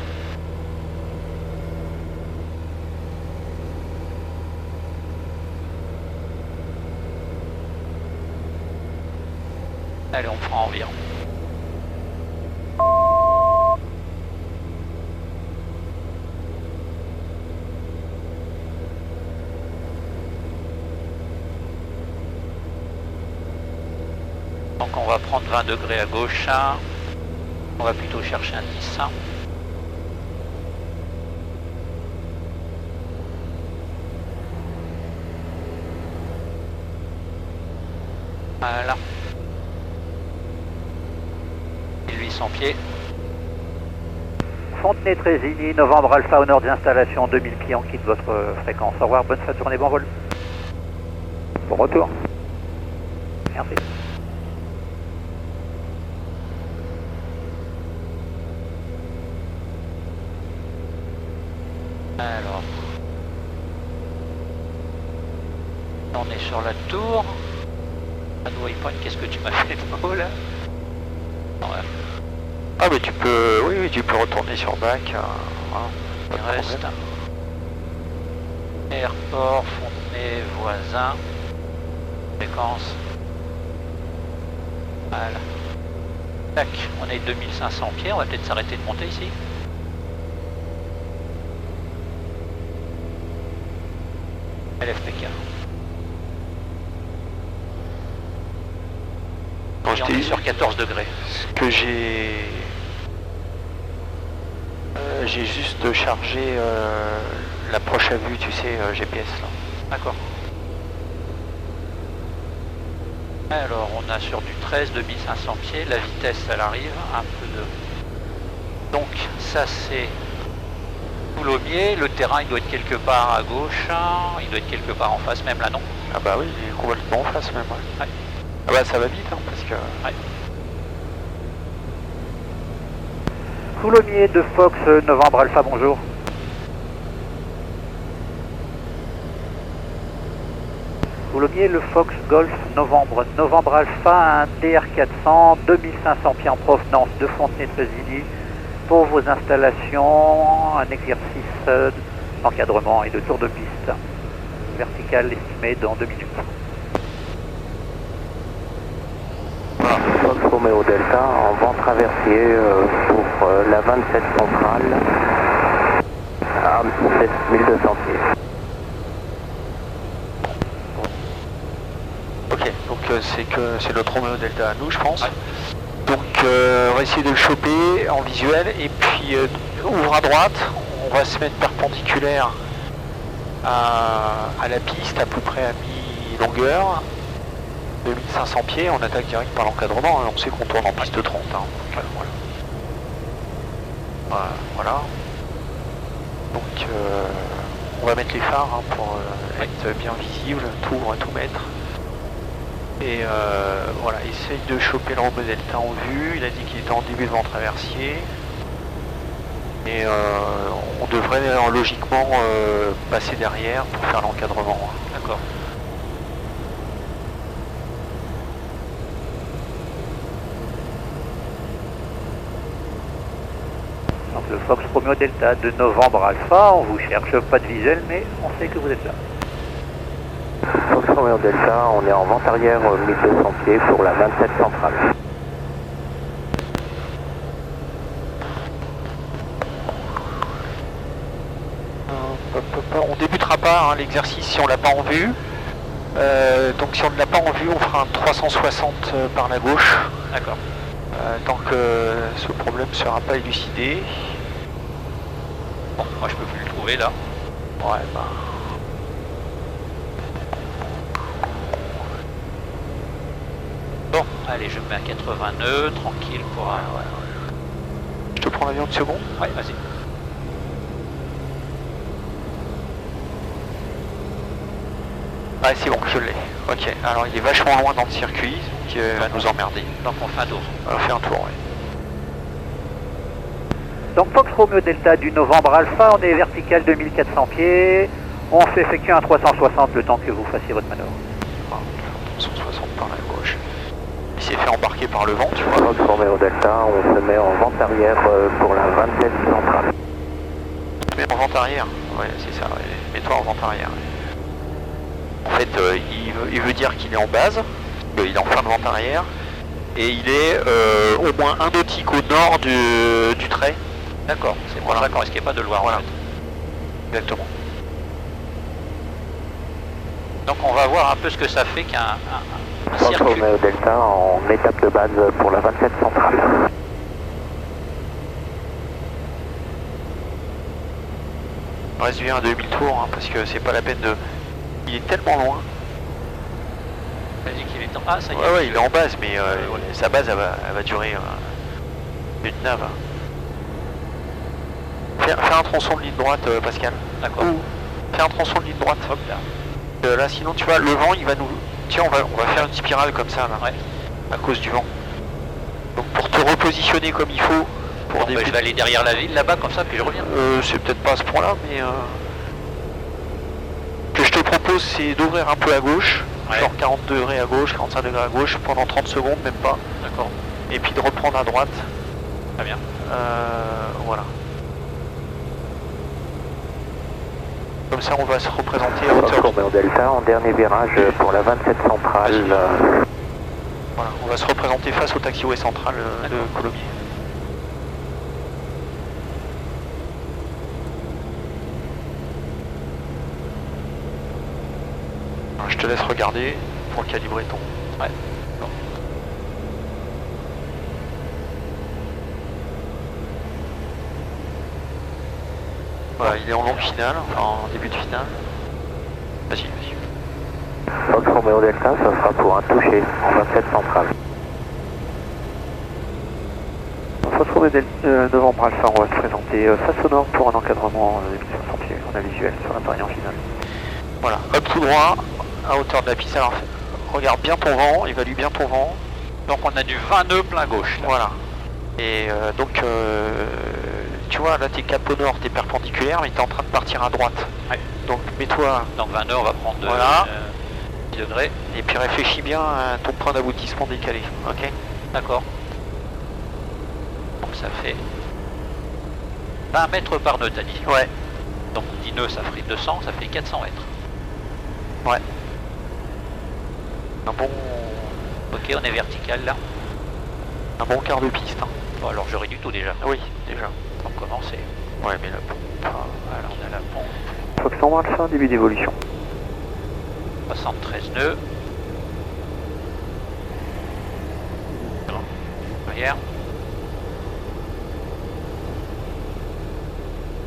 Allez, on prend environ. Donc on va prendre 20 degrés à gauche. On va plutôt chercher un 10. Voilà. 1800 pieds. Fontenay-Trésigny, Novembre Alpha au nord des installations, 2000 pieds, on quitte votre fréquence. Au revoir, bonne fin de journée, bon vol. Bon retour. Merci. Alors. On est sur la tour. Waypoint, qu'est-ce que tu m'as fait de beau là? Ouais. Ah mais tu peux, oui, tu peux retourner sur bac. Voilà, Il reste airport, Fontenay, voisin, fréquence. Voilà. Tac, on est 2500 pieds, on va peut-être s'arrêter de monter ici. LFPK. Bon, Et on est sur 14 degrés. Ce que j'ai juste chargé l'approche à vue, tu sais, GPS là. D'accord. Alors on a sur du 13, 2500 pieds, la vitesse elle arrive, un peu de... Donc ça c'est Coulommiers, le terrain il doit être quelque part à gauche, il doit être quelque part en face, même là non. Ah bah oui, il est complètement en face même. Ouais. Ouais. Ah bah ça va vite hein, parce que... Ouais. Coulommiers de Fox, Novembre Alpha, bonjour. Coulommiers, le Fox Golf, Novembre Alpha, un DR400, 2500 pieds en provenance de Fontenay-Trésigny. Pour vos installations, un exercice d'encadrement et de tour de piste. Vertical estimé dans 2 minutes. Fox Romeo Delta en vent traversier pour la 27 centrale à 7200 pieds. Ok, donc c'est notre Romeo Delta à nous je pense. Ouais. Donc on va essayer de le choper en visuel et puis ouvre à droite, on va se mettre perpendiculaire à la piste à peu près à mi-longueur, 2500 pieds, on attaque direct par l'encadrement, hein, on sait qu'on tourne en piste 30. Hein, donc, voilà. Donc on va mettre les phares hein, pour être bien visible, tout, on va tout mettre. Et voilà, essaye de choper le Romeo Delta en vue, il a dit qu'il était en début de vent traversier. Et on devrait logiquement passer derrière pour faire l'encadrement. D'accord. Donc le Fox Romeo Delta de Novembre Alpha, on vous cherche, pas de visuel, mais on sait que vous êtes là. Fox Romeo Delta, on est en vente arrière 1200 pieds pour la 27 centrale. On débutera pas hein, l'exercice si on l'a pas en vue. Donc si on ne l'a pas en vue, on fera un 360 par la gauche. D'accord. Tant que ce problème ne sera pas élucidé. Bon, moi je peux plus le trouver là. Ouais, bah... Allez, je me mets à 80 nœuds, tranquille pour un... Je te prends l'avion de seconde. Ouais, vas-y. Ouais, c'est bon, je l'ai. Ok, alors il est vachement loin dans le circuit, qui va nous emmerder. Donc on fait un tour. On fait un tour, ouais. Donc Fox Romeo Delta du novembre Alpha, on est vertical 2400 pieds. On fait effectuer un 360 le temps que vous fassiez votre manœuvre. 160 par la gauche. Il s'est fait embarquer par le vent, tu vois. Fox Romeo Delta, on se met en vente arrière pour la 27 centrale. Mais en vente arrière, ouais, c'est ça, ouais. Mets-toi en vente arrière. En fait, il veut dire qu'il est en base, il est en fin de vente arrière, et il est au moins un nautique au nord du trait. D'accord, c'est pour ça qu'on risquait pas de le voir. Voilà. En fait. Exactement. Donc on va voir un peu ce que ça fait qu'un Fox circuit. Romeo Delta en étape de base pour la 27 centrale. Il reste bien un demi-tour, hein, parce que c'est pas la peine de... Il est tellement loin. Vas-y qu'il est en... Ah, ça y est. Ouais, il est en base, mais sa base, elle va durer une nave. Fais un tronçon de ligne droite, Pascal. D'accord. Fais un tronçon de ligne droite. Hop là. Là, sinon, tu vois, le vent, il va nous... Tiens, on va faire une spirale comme ça, là, Ouais. à cause du vent. Donc, pour te repositionner comme il faut, pour Bon, bah, je vais aller derrière la ville là-bas comme ça, puis je reviens. c'est peut-être pas à ce point-là, mais... Ce que je te propose, c'est d'ouvrir un peu à gauche, Ouais. genre 40 degrés à gauche, 45 degrés à gauche, pendant 30 secondes, même pas. D'accord. Et puis de reprendre à droite. Très bien. Voilà. Comme ça, on va se représenter à Fox hauteur. Romeo Delta en dernier virage pour la 27 centrale. Voilà, on va se représenter face au taxiway central de Colomiers. Alors, je te laisse regarder pour calibrer ton... Ouais. Voilà, il est en longue finale, enfin en début de finale. Vas-y, vas-y. Fox Romeo Delta, ça sera pour un toucher en 27 centrale. Fox Romeo Delta novembre Alpha, on va se présenter face au nord pour un encadrement de 1500 pieds. On a visuel sur l'appareil en finale. Voilà, hop tout droit, à hauteur de la piste. Alors, regarde bien ton vent, évalue bien ton vent. Donc on a du 20 nœuds plein gauche. Là. Voilà. Et donc, tu vois, là t'es cap au nord, t'es perpendiculaire, mais t'es en train de partir à droite. Ouais. Donc mets-toi, Donc 20 nœuds, on va prendre Voilà. 10 degrés. et puis réfléchis bien à ton point d'aboutissement décalé, ok? D'accord. Donc ça fait 20 mètres par nœud, t'as dit. Ouais. Donc 10 nœuds, ça ferait 200, ça fait 400 mètres. Ouais. Un bon Ok, on est vertical là. quart de piste, hein. Bon, alors je réduis tout déjà. Oui, déjà. On commencer. Ouais, mais là, Alors on a la pompe. Fox Romeo Alpha, début d'évolution. 73 nœuds. Arrière.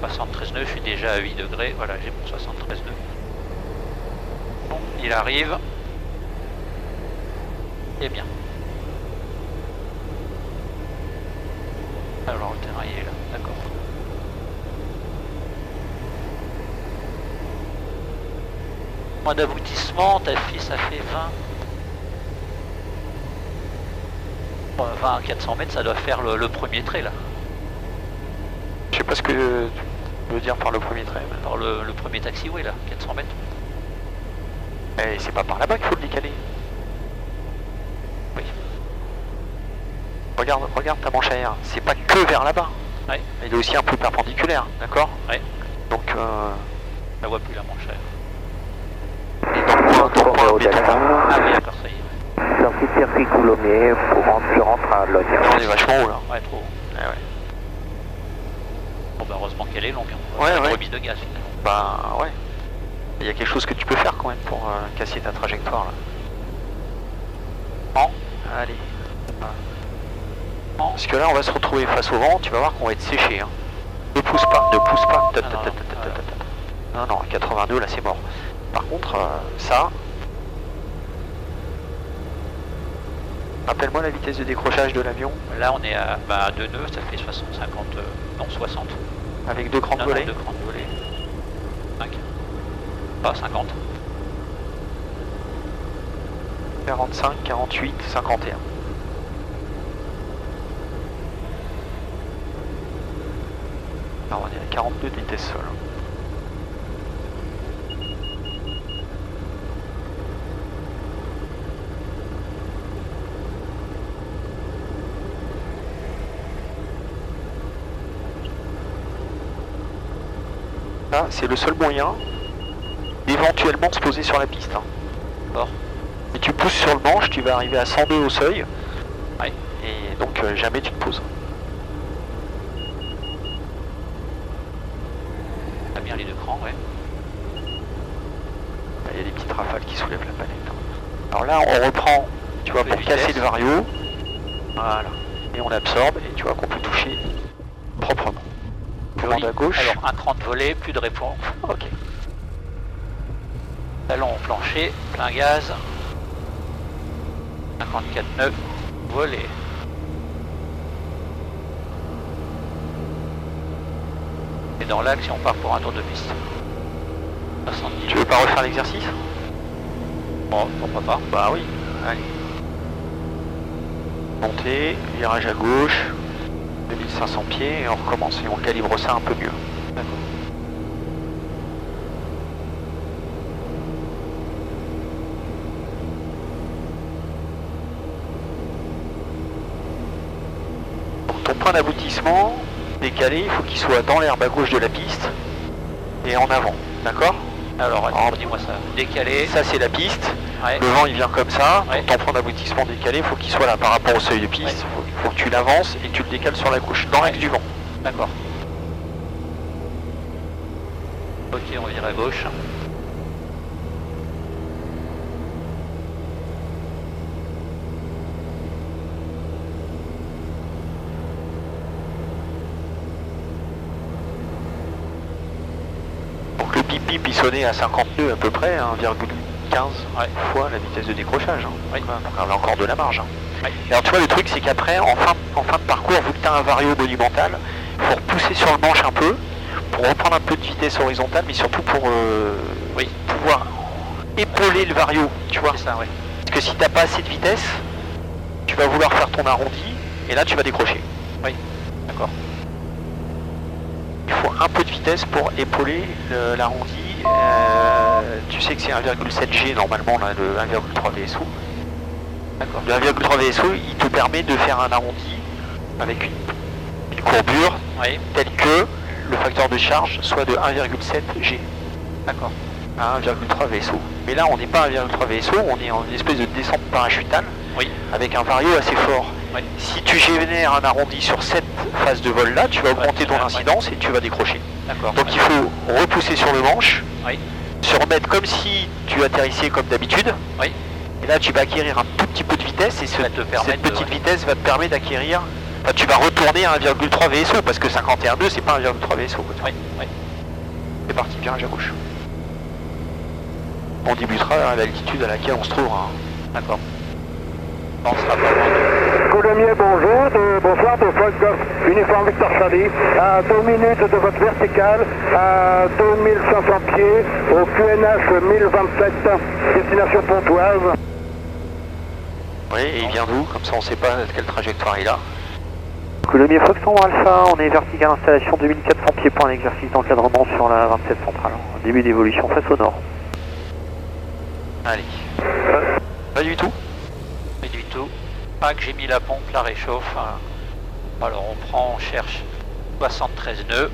73 nœuds, je suis déjà à 8 degrés. Voilà, j'ai mon 73 nœuds. Bon, il arrive. Et bien. Alors le terrain il est là, d'accord. Point d'aboutissement, ta fille ça fait 20. 20 à 400 mètres, ça doit faire le premier trait là. je sais pas ce que tu veux dire par le premier trait. Mais... Par le premier taxiway là, 400 mètres. Et c'est pas par là-bas qu'il faut le décaler. Oui. Regarde ta manche à air, c'est pas que vers là-bas. Ouais. Il est aussi un peu perpendiculaire, d'accord? Ouais. Donc, Je voit plus la manche à air. ton point Romeo Delta, Ah oui, d'accord, ça y est. sortie de circuit Coulommiers, je rentre à Logne. on est vachement haut là. Ouais, trop. Ouais, ouais. Bon bah heureusement qu'elle est longue. Hein. Ouais, Une ouais. remise de gaz finalement. Bah ouais. Il y a quelque chose que tu peux faire quand même pour casser ta trajectoire là. Bon, allez. Bon. Parce que là on va se retrouver face au vent, tu vas voir qu'on va être séché. Hein. Ne pousse pas, ne pousse pas. Non, non, à 82 là c'est mort. Par contre, ça... Rappelle-moi la vitesse de décrochage de l'avion. Là on est à 2 nœuds, ça fait 60. Avec 2 crans de volée. 2 crans de volée. 5. Pas 50. 45, 48, 51. Alors on est à 42 de vitesse sol. Là, c'est le seul moyen d'éventuellement se poser sur la piste. Bon. Et tu pousses sur le manche, tu vas arriver à 102 au seuil. Ouais. Et donc jamais tu te poses. T'as bien les 2 crans, ouais. Il y a des petites rafales qui soulèvent la palette. Alors là, on reprend, tu vois, pour casser le vario. Voilà. Et on absorbe, et tu vois qu'on peut toucher proprement. Commande à gauche. Alors un cran de volée, plus de réponse. Ok. Talon au plancher, plein gaz. 54 nœuds, volée. Et dans l'axe, on part pour un tour de piste. 70. Tu veux pas refaire l'exercice? Bon, pourquoi pas. Bah oui, allez. Montée, virage à gauche, 2500 pieds, et on recommence. Et on calibre ça un peu mieux. D'accord. Donc ton point d'aboutissement décalé, il faut qu'il soit dans l'herbe à gauche de la piste et en avant, d'accord? Alors, dis-moi ça. Décalé. Ça c'est la piste, Ouais. le vent il vient comme ça, Ouais. donc ton point d'aboutissement décalé, il faut qu'il soit là par rapport au seuil de piste, faut que tu l'avances et tu le décales sur la gauche, dans l'axe du vent. D'accord. Ok, on vire à gauche. Donc le bip-bip il sonnait à 50 nœuds à peu près, 1,15 fois la vitesse de décrochage. Oui. Donc on a encore de la marge. Oui. Et alors tu vois le truc c'est qu'après, en fin de parcours, vu que tu as un vario monumental, il faut repousser sur le manche un peu, pour reprendre un peu de vitesse horizontale, mais surtout pour pouvoir épauler le vario, tu vois. C'est ça, oui. Parce que si t'as pas assez de vitesse, tu vas vouloir faire ton arrondi, et là tu vas décrocher. Oui, d'accord. Il faut un peu de vitesse pour épauler l'arrondi. Tu sais que c'est 1,7 G normalement, là, le 1,3 VSO. D'accord. Le 1,3 VSO, il te permet de faire un arrondi avec une courbure Oui, telle que le facteur de charge soit de 1,7 G d'accord. à 1,3 VSO. Mais là, on n'est pas à 1,3 VSO, on est en une espèce de descente parachutale Oui, avec un vario assez fort. oui. Si tu génères un arrondi sur cette phase de vol là, tu vas augmenter ton ouais. incidence et tu vas décrocher. D'accord. Donc il faut repousser sur le manche, Oui, se remettre comme si tu atterrissais comme d'habitude. oui. Et là tu vas acquérir un tout petit peu de vitesse et Ça va te permettre cette petite vitesse va te permettre d'acquérir. Enfin, tu vas retourner à 1,3 VSO parce que 51,2 c'est pas 1,3 VSO. Oui, oui. C'est parti, virage à gauche. On débutera à l'altitude à laquelle on se trouvera. D'accord. Bon, on sera pas loin de... Coulommiers, bonjour, bonsoir de Fox Golf Uniforme Victor Charlie, à 2 minutes de votre verticale, à 2500 pieds, au QNH 1027, destination Pontoise. Oui, et il vient d'où? Comme ça on sait pas quelle trajectoire il a. Coulommiers Foxon Alpha, on est vertical installation 2400 pieds point d'exercice d'encadrement sur la 27 centrale. Début d'évolution face au nord. Allez. Pas du tout. Pas du tout. Pas que j'ai mis la pompe, la réchauffe. Alors on prend, on cherche 73 nœuds.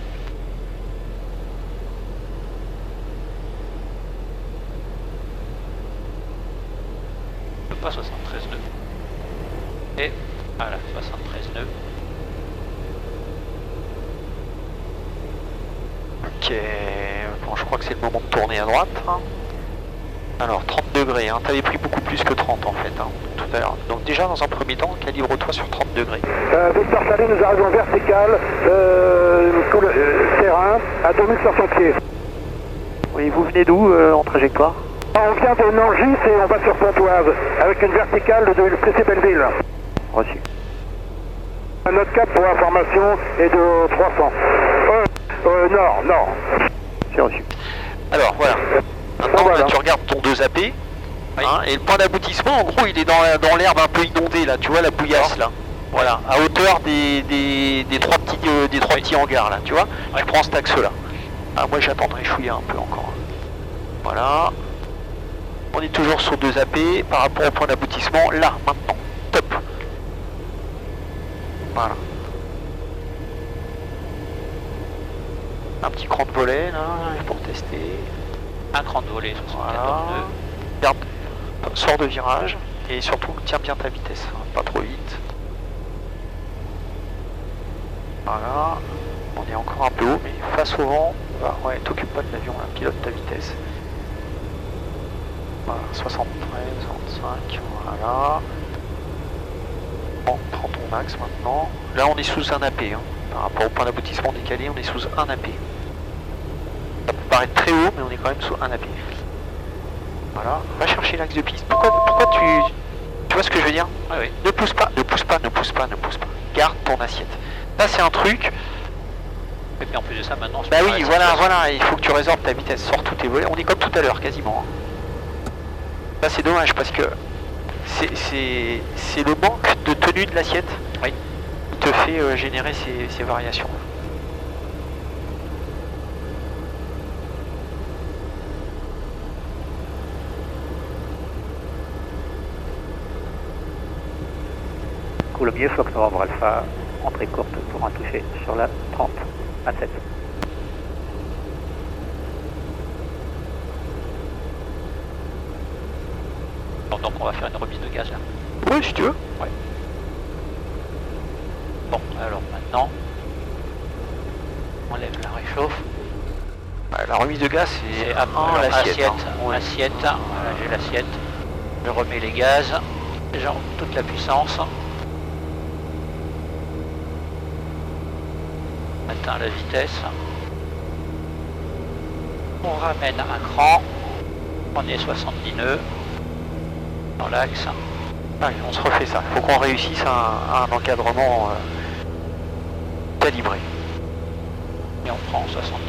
Pas 73 nœuds. Et voilà, 73 nœuds. Ok, bon, je crois que c'est le moment de tourner à droite. Alors 30 degrés, t'avais pris beaucoup plus que 30 en fait, tout à l'heure. Donc déjà dans un premier temps, calibre-toi sur 30 degrés. Victor Charlie, nous arrivons vertical, terrain, à 2500 pieds. Oui, vous venez d'où en trajectoire? On vient de Nangis et on va sur Pontoise, avec une verticale de l'UPC Belleville. Reçu. Notre cap pour information est de 300. Nord. C'est reçu. Alors voilà. Maintenant Voilà. là, tu regardes ton 2AP. Hein, et le point d'aboutissement, en gros, il est dans l'herbe un peu inondée là. Tu vois la bouillasse là. Voilà, à hauteur des trois petits hangars là. Tu vois. Tu prends cet axe là. Ah, moi j'attendrai chouiller un peu encore. Voilà. On est toujours sur 2AP par rapport au point d'aboutissement. Là, maintenant. Top. Voilà. Un petit cran de volet là pour tester. Un cran de volée, 74 Voilà. nœuds. Garde, sors de virage et surtout tiens bien ta vitesse, hein, pas trop vite. Voilà. On est encore un peu haut, mais face au vent, ouais, t'occupe pas de l'avion, là, pilote ta vitesse. Voilà, 73, 65, voilà. Bon, prends ton max maintenant. Là on est sous un AP, hein. Par rapport au point d'aboutissement décalé, on est sous un AP. Ça peut paraître très haut, mais on est quand même sous un AP. Voilà, va chercher l'axe de piste. Pourquoi tu vois ce que je veux dire? Ah oui. Ne pousse pas. Garde ton assiette. Ça c'est un truc. Et puis en plus de ça, maintenant... Bah oui, voilà, il faut que tu résorbes ta vitesse, sors tous tes volets. On est comme tout à l'heure, quasiment. Ça c'est dommage parce que c'est le manque de tenue de l'assiette qui te fait générer ces variations. Coulommiers, Fox Novembre Alpha, entrée courte pour un toucher sur la 30, 27. Donc on va faire une remise de gaz là. Oui, si tu veux. Ouais. Bon, alors maintenant, on lève la réchauffe. La remise de gaz, c'est L'assiette. l'assiette. Hein. Assiette, voilà, j'ai l'assiette. Je remets les gaz, genre toute la puissance. Atteint la vitesse. On ramène un cran. On est 70 nœuds dans l'axe. Allez, on se refait ça. Faut qu'on réussisse un encadrement calibré. Et on prend 70 nœuds.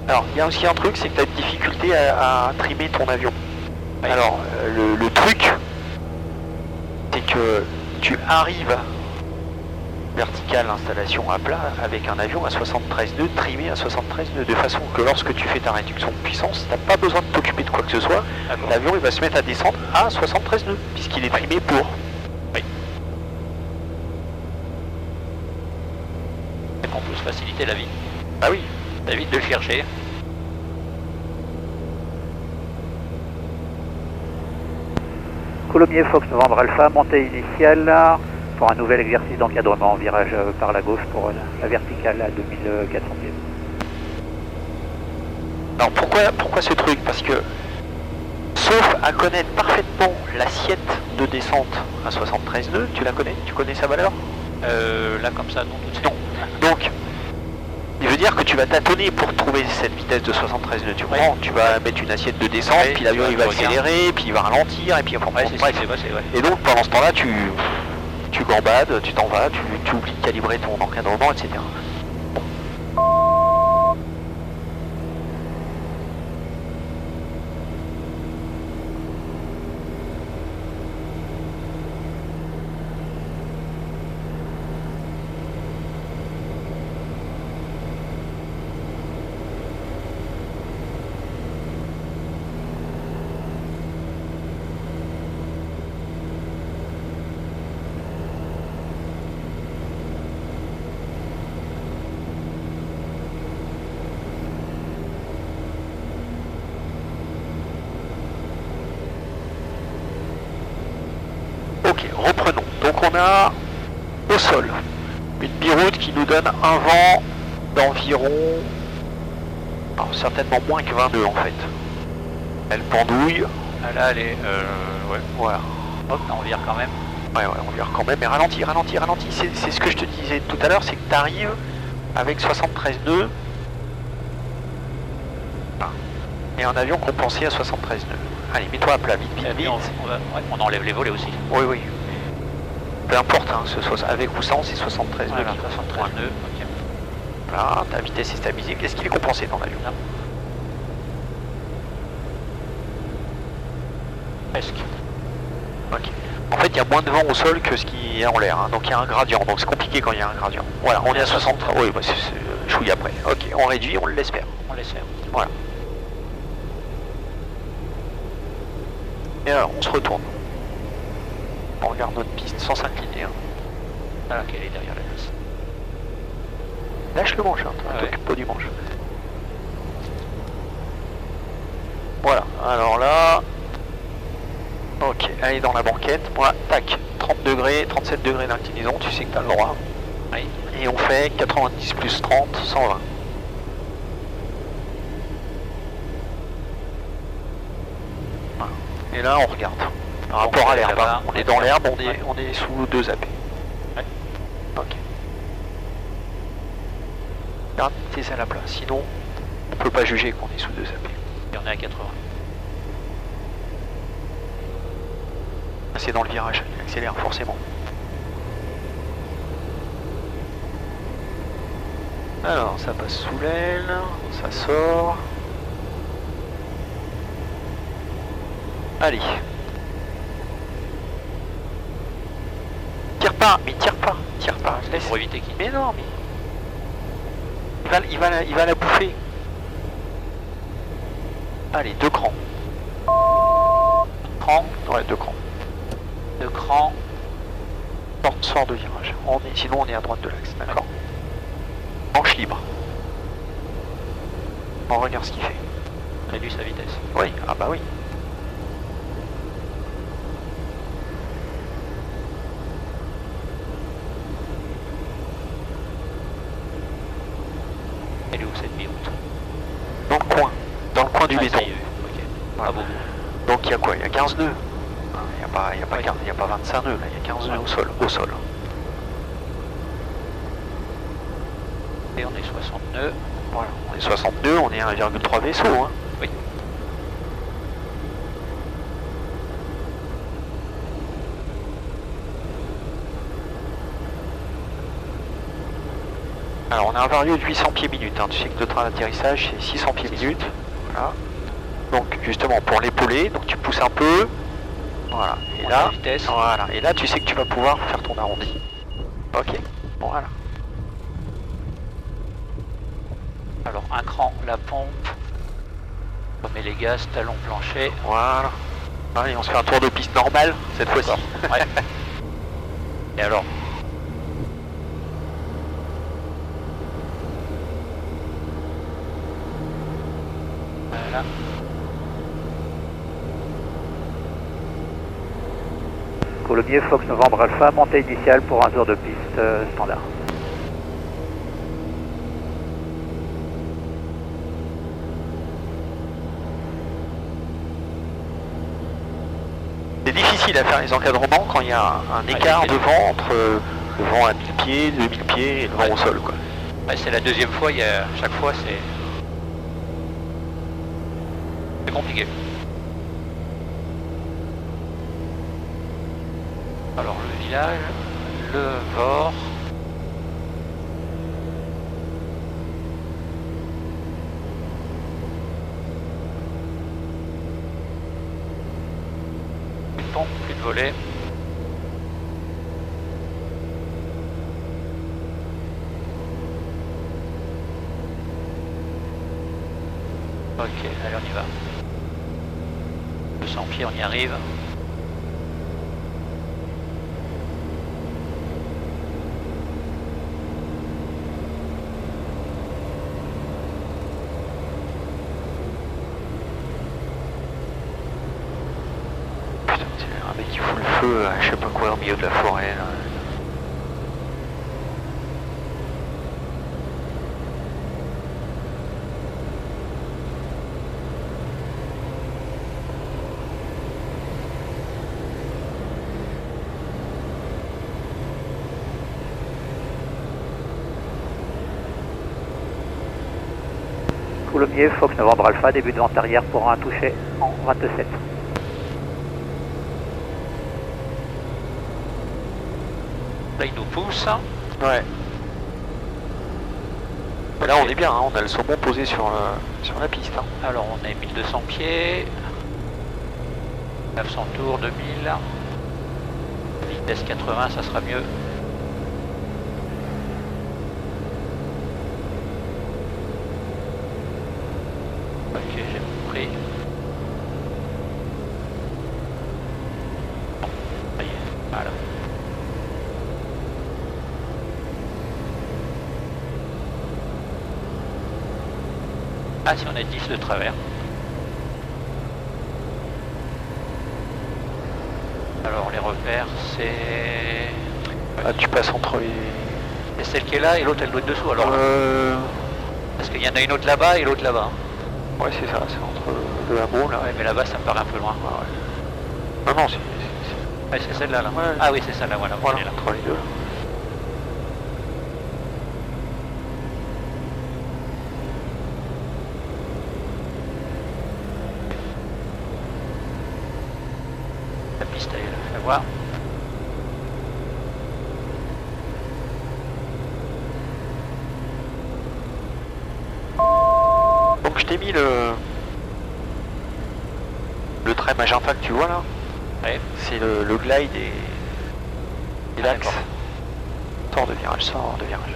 Alors, il y a aussi un truc, c'est que tu as une difficulté à trimer ton avion. Oui. Alors, le truc, c'est que tu arrives verticale installation à plat avec un avion à 73 nœuds, trimé à 73 nœuds, de façon que lorsque tu fais ta réduction de puissance, tu n'as pas besoin de t'occuper de quoi que ce soit. L'avion il va se mettre à descendre à 73 nœuds, puisqu'il est trimé pour. Oui. Et qu'on peut se faciliter la vie. Ah oui. Ça évite de chercher. Coulommiers, Fox Novembre Alpha, montée initiale pour un nouvel exercice d'encadrement, virage par la gauche pour la verticale à 2400 pieds. Alors pourquoi ce truc? Parce que, sauf à connaître parfaitement l'assiette de descente à 73 nœuds, tu la connais? Tu connais sa valeur? Là comme ça, non, tout de suite. Non. Donc, il veut dire que tu vas tâtonner pour trouver cette vitesse de 73 nœuds. Tu comprends? Tu vas mettre une assiette de descente, puis l'avion il va accélérer, puis il va ralentir, et puis enfin, c'est bref. Et donc pendant ce temps-là, tu gambades, tu t'en vas, tu oublies de calibrer ton encadrement, etc. Ok, reprenons. Donc on a au sol une biroute qui nous donne un vent d'environ, alors certainement moins que 20 nœuds en fait. Elle pendouille. Ah, là elle est... ouais. Voilà. Hop, on vire quand même. Ouais, on vire quand même, mais ralentis. C'est ce que je te disais tout à l'heure, c'est que tu arrives avec 73 nœuds Et un avion compensé à 73 nœuds. Allez, mets-toi à plat, vite, vite, Et puis vite. on enlève les volets aussi. Oui, oui. Peu importe, hein, ce soit avec ou sans, c'est 73 Voilà, nœuds. 73 nœuds. Ok. Voilà, ta vitesse est stabilisée. Qu'est-ce qu'il est compensé dans l'avion? Presque. Ok. En fait, il y a moins de vent au sol que ce qui est en l'air, hein. Donc il y a un gradient, donc c'est compliqué quand il y a un gradient. Voilà, on est à 63. Oui, bah, c'est chouille après. Ok, on réduit, on le laisse faire. On laisse faire. Voilà. Et alors, on se retourne. On regarde notre piste sans s'incliner. Hein. Voilà, qu'elle est derrière la glace. Lâche le manche, hein, Ouais. t'occupe pas du manche. Voilà, alors là... Ok, allez dans la banquette. Voilà, tac, 30 degrés, 37 degrés d'inclinaison, tu sais que t'as le droit. Oui. Et on fait 90 plus 30, 120. Voilà. Et là, on regarde. Par rapport à l'herbe, hein. On est dans l'herbe, on est sous 2 AP. Ouais. Ok. Garde tes ailes à plat, sinon on peut pas juger qu'on est sous 2 AP. Et on est à 80. C'est dans le virage, il accélère forcément. Alors, ça passe sous l'aile, ça sort. Allez. Tire pas, mais tire pas, laisse. Pour éviter qu'il... Mais non, mais... Il va la bouffer. Allez, 2 crans. Cran, Ouais, 2 crans. 2 crans. Sort de virage. Sinon on est à droite de l'axe, d'accord. Manche libre. On regarde ce qu'il fait. Réduit sa vitesse. Oui, ah bah oui. Elle est où cette mi-route? Dans le coin. Dans le coin du Ah, béton. ça y est, ok. Voilà. Ah bon. Donc il y a quoi? Il y a 15 nœuds. Il n'y a pas 25 nœuds, là. Il y a 15 nœuds au sol. Et on est 60 nœuds. Voilà. On est 60 nœuds, on est 1,3 vaisseau. Hein. Oui. Alors on a un vario de 800 pieds minutes. Hein. Tu sais que le train d'atterrissage c'est 600 pieds minutes. Voilà. Donc justement pour l'épauler, donc tu pousses un peu. Voilà. Et On a là, la vitesse. voilà. Et là tu sais que tu vas pouvoir faire ton arrondi. Ok. Voilà. Alors un cran, la pompe. On met les gaz, talon plancher. Voilà. Allez, on se fait un tour de piste normal cette fois-ci. Ouais. Et alors? Voilà. Coulommiers, Fox Novembre Alpha, montée initiale pour un tour de piste standard. C'est difficile à faire les encadrements quand il y a un écart de vent entre le vent à 1000 pieds, 2000 pieds et le vent au sol, quoi. Ouais, c'est la deuxième fois, chaque fois c'est compliqué. Alors le village, le VOR. Plus de pont, plus de volets. Ok, allez on y va. 200 pieds, on y arrive. Putain, c'est un mec qui fout le feu à je sais pas quoi au milieu de la forêt, là. Coulommiers, Fox Novembre Alpha, début de vente arrière pour un toucher en 27. Là, il nous pousse. Ouais. Là, on est bien, hein, on a le saumon posé sur la piste. Hein. Alors, on est 1200 pieds. 900 tours, 2000. Vitesse 80, ça sera mieux. Ok, j'ai compris. Bon, ça y est, voilà. Ah, si on est 10 de travers. Alors les repères, c'est... Ah, tu passes entre les... C'est celle qui est là et l'autre elle doit être dessous alors. Parce qu'il y en a une autre là-bas et l'autre là-bas. Ouais, c'est ça, c'est entre le hameau là. Ouais, mais là-bas ça me paraît un peu loin. Ah, ouais. Non, non, c'est... Ouais, c'est celle-là là. Ouais. Ah oui, c'est celle-là, voilà. Voilà, Elle est là. entre les deux. La piste elle est là, fais voir. Donc je t'ai mis le trait magenta que tu vois là. Ouais. C'est le glide et l'axe. d'accord. Sort de virage, sort de virage.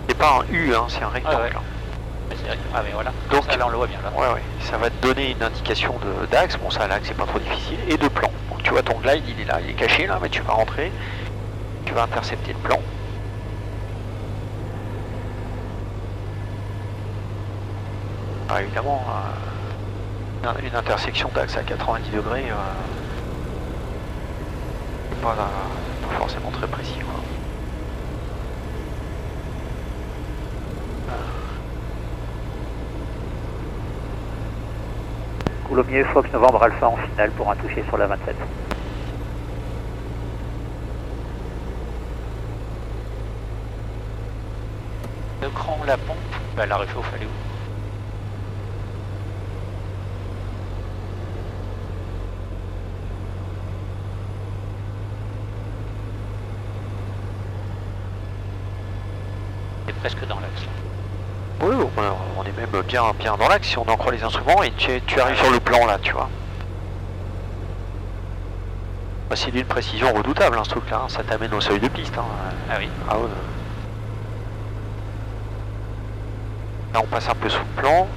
C'est pas un U, hein, c'est un rectangle. Ouais, ouais. Mais c'est- Ah mais voilà. Donc- Ça, là on le voit bien là. Ouais, ouais. Ça va te donner une indication d'axe. Bon, ça, l'axe c'est pas trop difficile. Et de plan. Donc tu vois ton glide, il est là, il est caché là, mais tu vas rentrer. Tu vas intercepter le plan. Ah, évidemment, une intersection d'axe à 90 degrés, c'est pas forcément très précis, quoi. Coulommiers, Fox Novembre Alpha en finale pour un toucher sur la 27. Le cran, la pompe, bah, la réchauffe elle est où? C'est presque dans l'axe. Oui, on est même bien dans l'axe si on en croit les instruments et tu arrives sur le plan là, tu vois. Bah, c'est d'une précision redoutable hein, ce truc là, ça t'amène au seuil de piste. Hein. Ah oui. Ah ouais. Là on passe un peu sous le plan.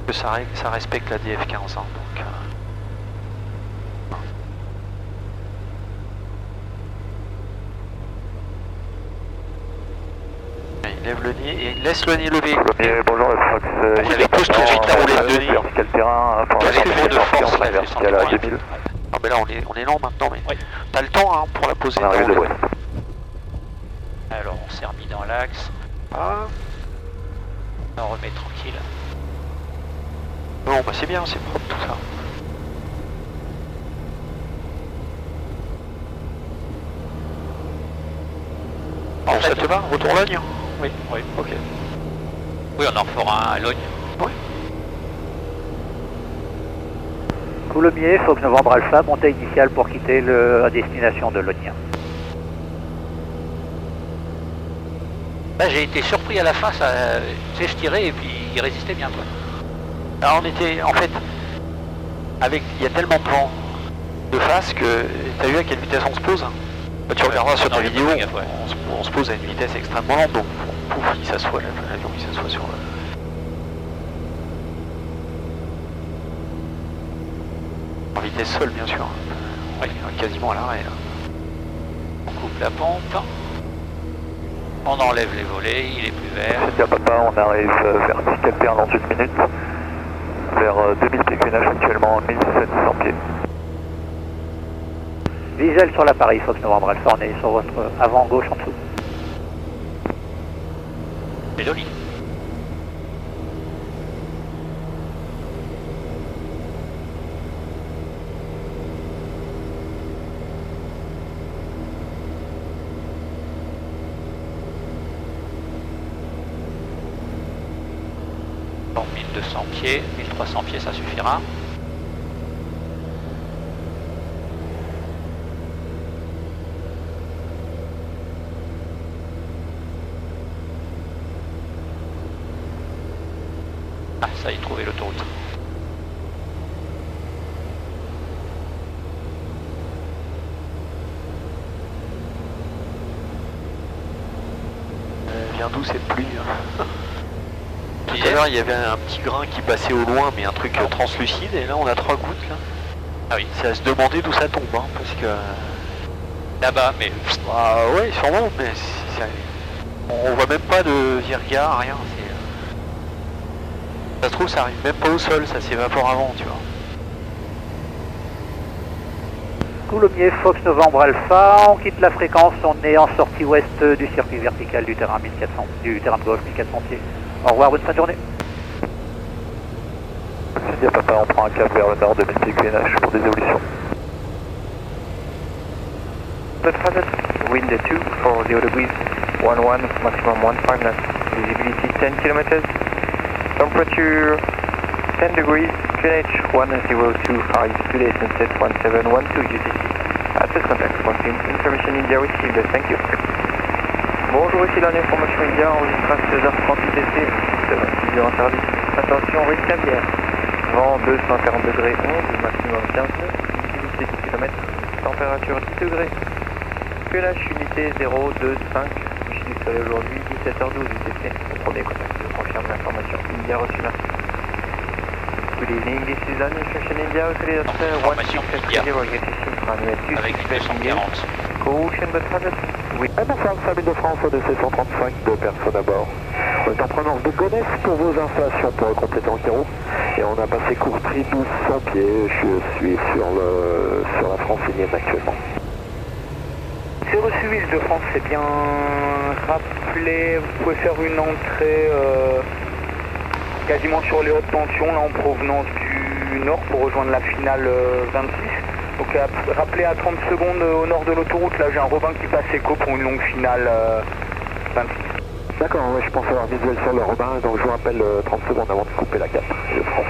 Que ça respecte la DF15 hein, donc. Il lève le nez et il laisse le nez levé. Bonjour, le Fox. Il avait plus tout de suite la roulette de nez. Vertical terrain, pour Qu'est-ce que je de force, on là, est vertical à 2000. Ah ben là on est lent maintenant mais Oui. t'as le temps hein, pour la poser. On arrive de l'ouest. Alors on s'est remis dans l'axe. Ah, On remet tranquille. bon bah c'est bien, c'est propre tout ça. Bon, ça te va? Retour Logne? Oui, oui. Ok. Oui, on en fera un à Logne. Oui. Coulommiers, Fox Novembre Alpha, montée initiale pour quitter la destination de Logne. Là j'ai été surpris à la fin, ça, tu sais, je tirais et puis il résistait bien quoi. Alors on était en fait avec il y a tellement de vent de face que t'as vu à quelle vitesse on se pose? Bah, tu regarderas sur ta non, j'ai vidéo, pas fait gaffe, ouais. on se pose à une vitesse extrêmement lente donc pouf, il s'assoit l'avion, il s'assoit sur en vitesse seule bien sûr. Ouais, quasiment à l'arrêt là. On coupe la pompe. On enlève les volets, il est plus vert. C'est papa, on arrive vertical terrain dans une minute. Vers 2000 pieds QNH actuellement, 1700 pieds. Visuel sur l'appareil, Fox Novembre Alpha, on est sur votre avant gauche en dessous. C'est joli. 1200 pieds, 1300 pieds ça suffira. Ah, ça y est, trouvé l'autoroute. Vient d'où cette pluie? Tout à l'heure il y avait un petit grain qui passait au loin, mais un truc translucide, et là on a 3 gouttes là. Ah oui. C'est à se demander d'où ça tombe, hein, parce que... Là-bas, mais... Bah ouais, sûrement, mais on voit même pas de virga, rien. Ça se trouve, ça arrive même pas au sol, ça s'évapore avant, tu vois. Coulommiers, Fox Novembre Alpha, on quitte la fréquence, on est en sortie ouest du circuit vertical du terrain 1400, du terrain de golf 1400 pieds. Au revoir, bonne fin de journée. India Papa, on prend un cap vers le nord de 1000 pieds QNH pour des évolutions. Wind 2 for 0 degrees, 11, maximum 15 knots, visibility 10 km, temperature 10 degrees, QNH 1025, today sunset 1712 UTC. Access contact, confirm information India received, thank you. Bonjour, ici dernière information India, enregistrage 16h30 UTC, 26h en service. Attention, risque cavière. Vent 240 degrés 11, maximum 15 nœuds, visibilité 10 km, température 10 degrés. QNH unité 025, coucher du soleil aujourd'hui 17h12 UTC. Au premier contact, je confirme l'information India reçue, merci. Good evening, this is Administration India, Australia, Information India. 1630, Avec une 240. Caution but hazard. Oui. Famille de France, ODC 135, 2 personnes à bord. On est en provenance de Gonesse pour vos installations pour compléter en Kiro. Et on a passé Courtry 1200 pieds. Je suis sur la francilienne actuellement. C'est reçu Ville de France, c'est bien rappelé. Vous pouvez faire une entrée quasiment sur les hautes tensions, là en provenance du nord pour rejoindre la finale 26. Donc rappelez à 30 secondes au nord de l'autoroute, là j'ai un Robin qui passe écho pour une longue finale 26. D'accord, ouais, je pense avoir visuel sur le Robin, donc je vous rappelle 30 secondes avant de couper la 4 de France.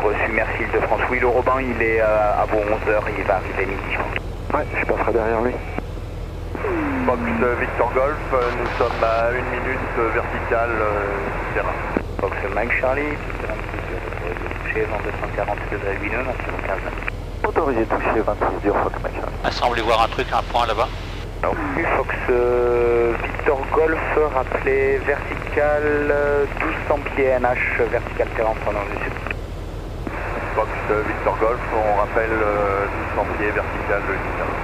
Reçu, merci Île-de-France. Oui, le Robin il est à vos 11h, il va arriver midi. Ouais, je passerai derrière lui. Fox Victor Golf, nous sommes à 1 minute verticale terrain. Fox Mike Charlie, touché, vent 240 degrés lumineux, maximum 15 mètres. Autorisé touché 26 dur, Fox Mike Charlie. Ah, semblez voir un truc, un point là-bas. Fox Victor Golf, rappelé vertical 1200 pieds NH, vertical terrain en provenance du sud. Fox Victor Golf, on rappelle 1200 pieds vertical le terrain.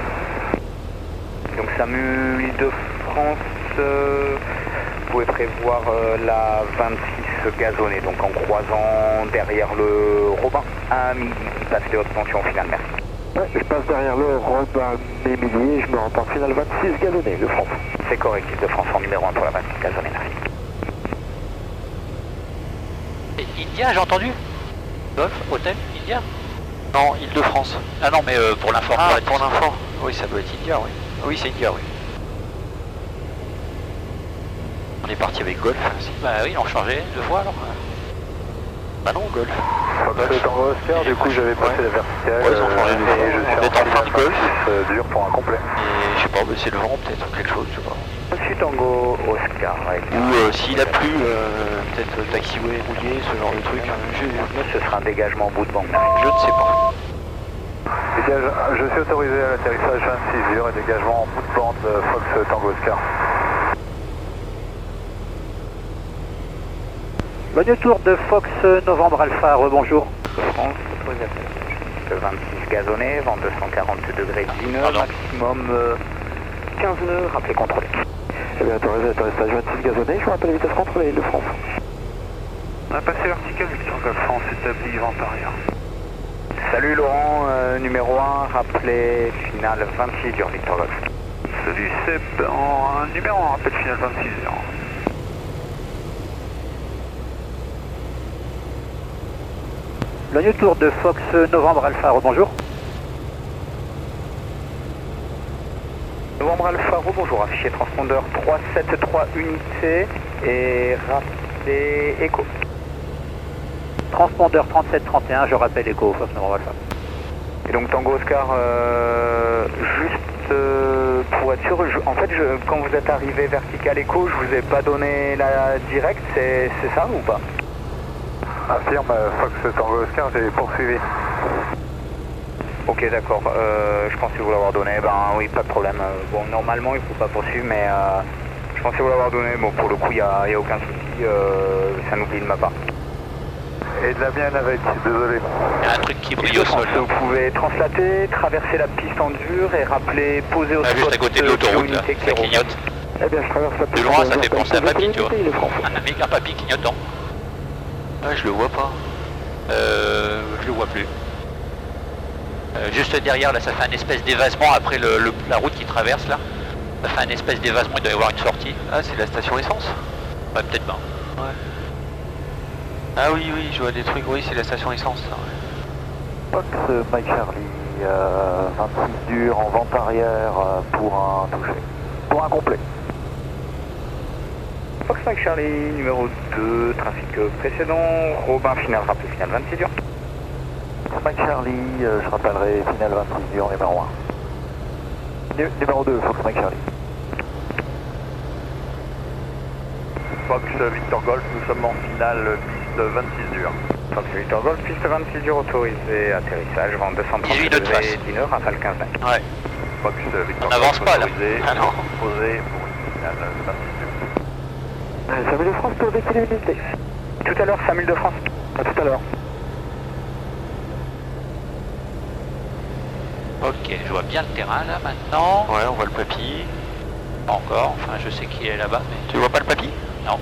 Donc SAMU Île-de-France, vous pouvez prévoir la 26 gazonnée, donc en croisant derrière le Robin à midi, qui passe les hautes tensions au final, merci. Ouais, je passe derrière le Robin midi et je me rends en finale 26 gazonnée de France. C'est correct, Île-de-France en numéro 1 pour la 26 gazonnée, merci. Et India, j'ai entendu? Golf, hôtel, India? Non, Île-de-France. Ah non, mais pour l'info. Ah, pour l'info. Oui, ça doit être India, oui. Oui, c'est India, oui. On est parti avec Golf aussi. Bah oui, on changeait de voie alors. Bah non, Golf. Fox Tango Oscar, du coup j'avais passé la verticale. Ouais, ils ont changé de voie. et je suis On est en fin de Golf. dur pour un complet. Et je sais pas, c'est le vent peut-être, ou quelque chose, je sais pas. Reçu Tango Oscar, avec Ou s'il a plu, peut-être taxiway rouillé, ce genre de truc. ce sera un dégagement au bout de banc. Je ne sais pas. Je suis autorisé à l'atterrissage 26 dur et dégagement en bout de pente Fox Tango Oscar. Bonne tour de Fox Novembre Alpha, rebonjour. France, autorisé à l'atterrissage 26 gazonné, vent 240 degrés 10 nœuds, Pardon. maximum 15 nœuds, rappelez contrôlé. Eh bien, autorisé à atterrissage 26 gazonnée, je vous rappelle la vitesse contrôlée Île-de-France. On a passé vertical Victor Golf France, établi vent arrière. Salut Laurent, numéro 1, rappelez finale 26 dur Victor Golf. Salut Seb, en numéro 1, rappel final 26 heures. Le tour de Fox Novembre Alpha, rebonjour. Novembre Alpha, rebonjour, affiché transpondeur 373 unité et rappelez écho. transpondeur 3731, je rappelle Echo, Fox Novembre Alpha. Et donc Tango Oscar, juste pour être sûr, quand vous êtes arrivé vertical Echo, je vous ai pas donné la directe, c'est ça ou pas? Affirme, Fox Tango Oscar, j'ai poursuivi. Ok, d'accord, je pensais vous l'avoir donné, ben oui, pas de problème. Bon, normalement il faut pas poursuivre, mais je pensais vous l'avoir donné, bon pour le coup il n'y a aucun souci, c'est un oubli de ma part. Et de la mienne avec, désolé. Il y a un truc qui brille au sol. Vous pouvez translater, traverser la piste en dur et rappeler, poser au spot Juste à côté de l'autoroute, là, ça clignote. Eh bien, je traverse la piste. De loin, ça fait penser à Papy, tu vois. Il est franc. Un papy clignotant. Ouais, je le vois pas. Je le vois plus. Juste derrière, là, ça fait un espèce d'évasement après la route qui traverse, là. Ça fait un espèce d'évasement, il doit y avoir une sortie. Ah, c'est la station essence? Ouais, peut-être pas. Ouais. Ah oui, oui, je vois des trucs, oui, c'est la station essence, ça, ouais. Fox Mike Charlie, 26 dur en vente arrière pour un touché. Pour un complet. Fox Mike Charlie, numéro 2, trafic précédent, Robin final, rappel final 26 dur. Fox Mike Charlie, je rappellerai final 26 dur numéro 1. Numéro 2, Fox Mike Charlie. Fox Victor Golf, nous sommes en finale piste 26 dur. Fox Victor Golf, piste 26 dur autorisé, atterrissage, vent 230 18 de degrés, face. Dino, rafale 15 mètres. Ouais. Fox Victor On n'avance Golf pas, là. autorisé, Ah non. posé pour une finale 26 dur. Samuel de France pour d'équilibrité. Tout à l'heure, Samuel de France. À tout à l'heure. Ok, je vois bien le terrain, là, maintenant. Ouais, on voit le papy. Pas encore, enfin, je sais qui est là-bas, mais... Tu vois pas le papy? Non.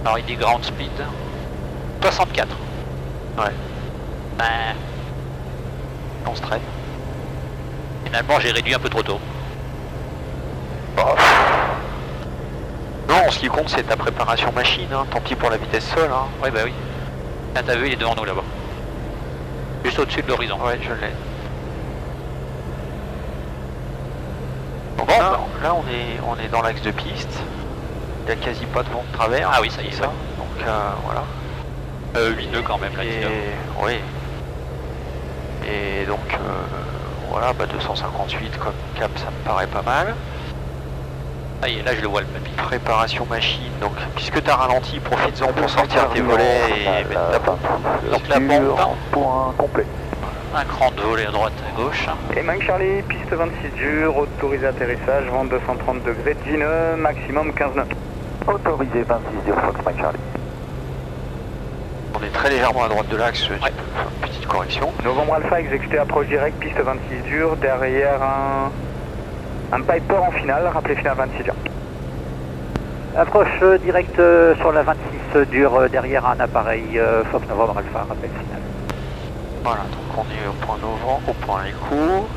Alors il dit ground speed 64. Ouais. Ben, On se traite. finalement j'ai réduit un peu trop tôt. Non, ce qui compte, c'est ta préparation machine, hein. Tant pis pour la vitesse sol, hein. Oui, bah oui. Là, t'as vu, il est devant nous là-bas. Juste au-dessus de l'horizon. Ouais, je l'ai. Donc Bon, là, bah. là, on est dans l'axe de piste. Il n'y a quasi pas de vent de travers. Ah oui, ça y est, ça. ouais. Donc voilà. 8 nœuds quand même là. Et, oui. Et donc voilà, bah 258 comme cap, ça me paraît pas mal. Ça y est, là je le vois le papy. Préparation machine, donc puisque tu as ralenti, profites-en pour sortir tes volets et mettre ta pompe. Donc la pompe, Pour un complet. un cran de volet à droite, à gauche. Et Mike Charlie, piste 26 dur, autorisé atterrissage, vent 230 degrés, 10 nœuds, maximum 15 nœuds. Autorisé 26 dur, Fox Mike Charlie. On est très légèrement à droite de l'axe, tu peux faire une petite correction. Novembre Alpha, exécuté approche directe, piste 26 dur, derrière un Piper en finale, rappelé finale 26 dur. Approche directe sur la 26 dur derrière un appareil Fox Novembre Alpha, rappel final. Voilà, donc on est au point Novembre, au point Echo.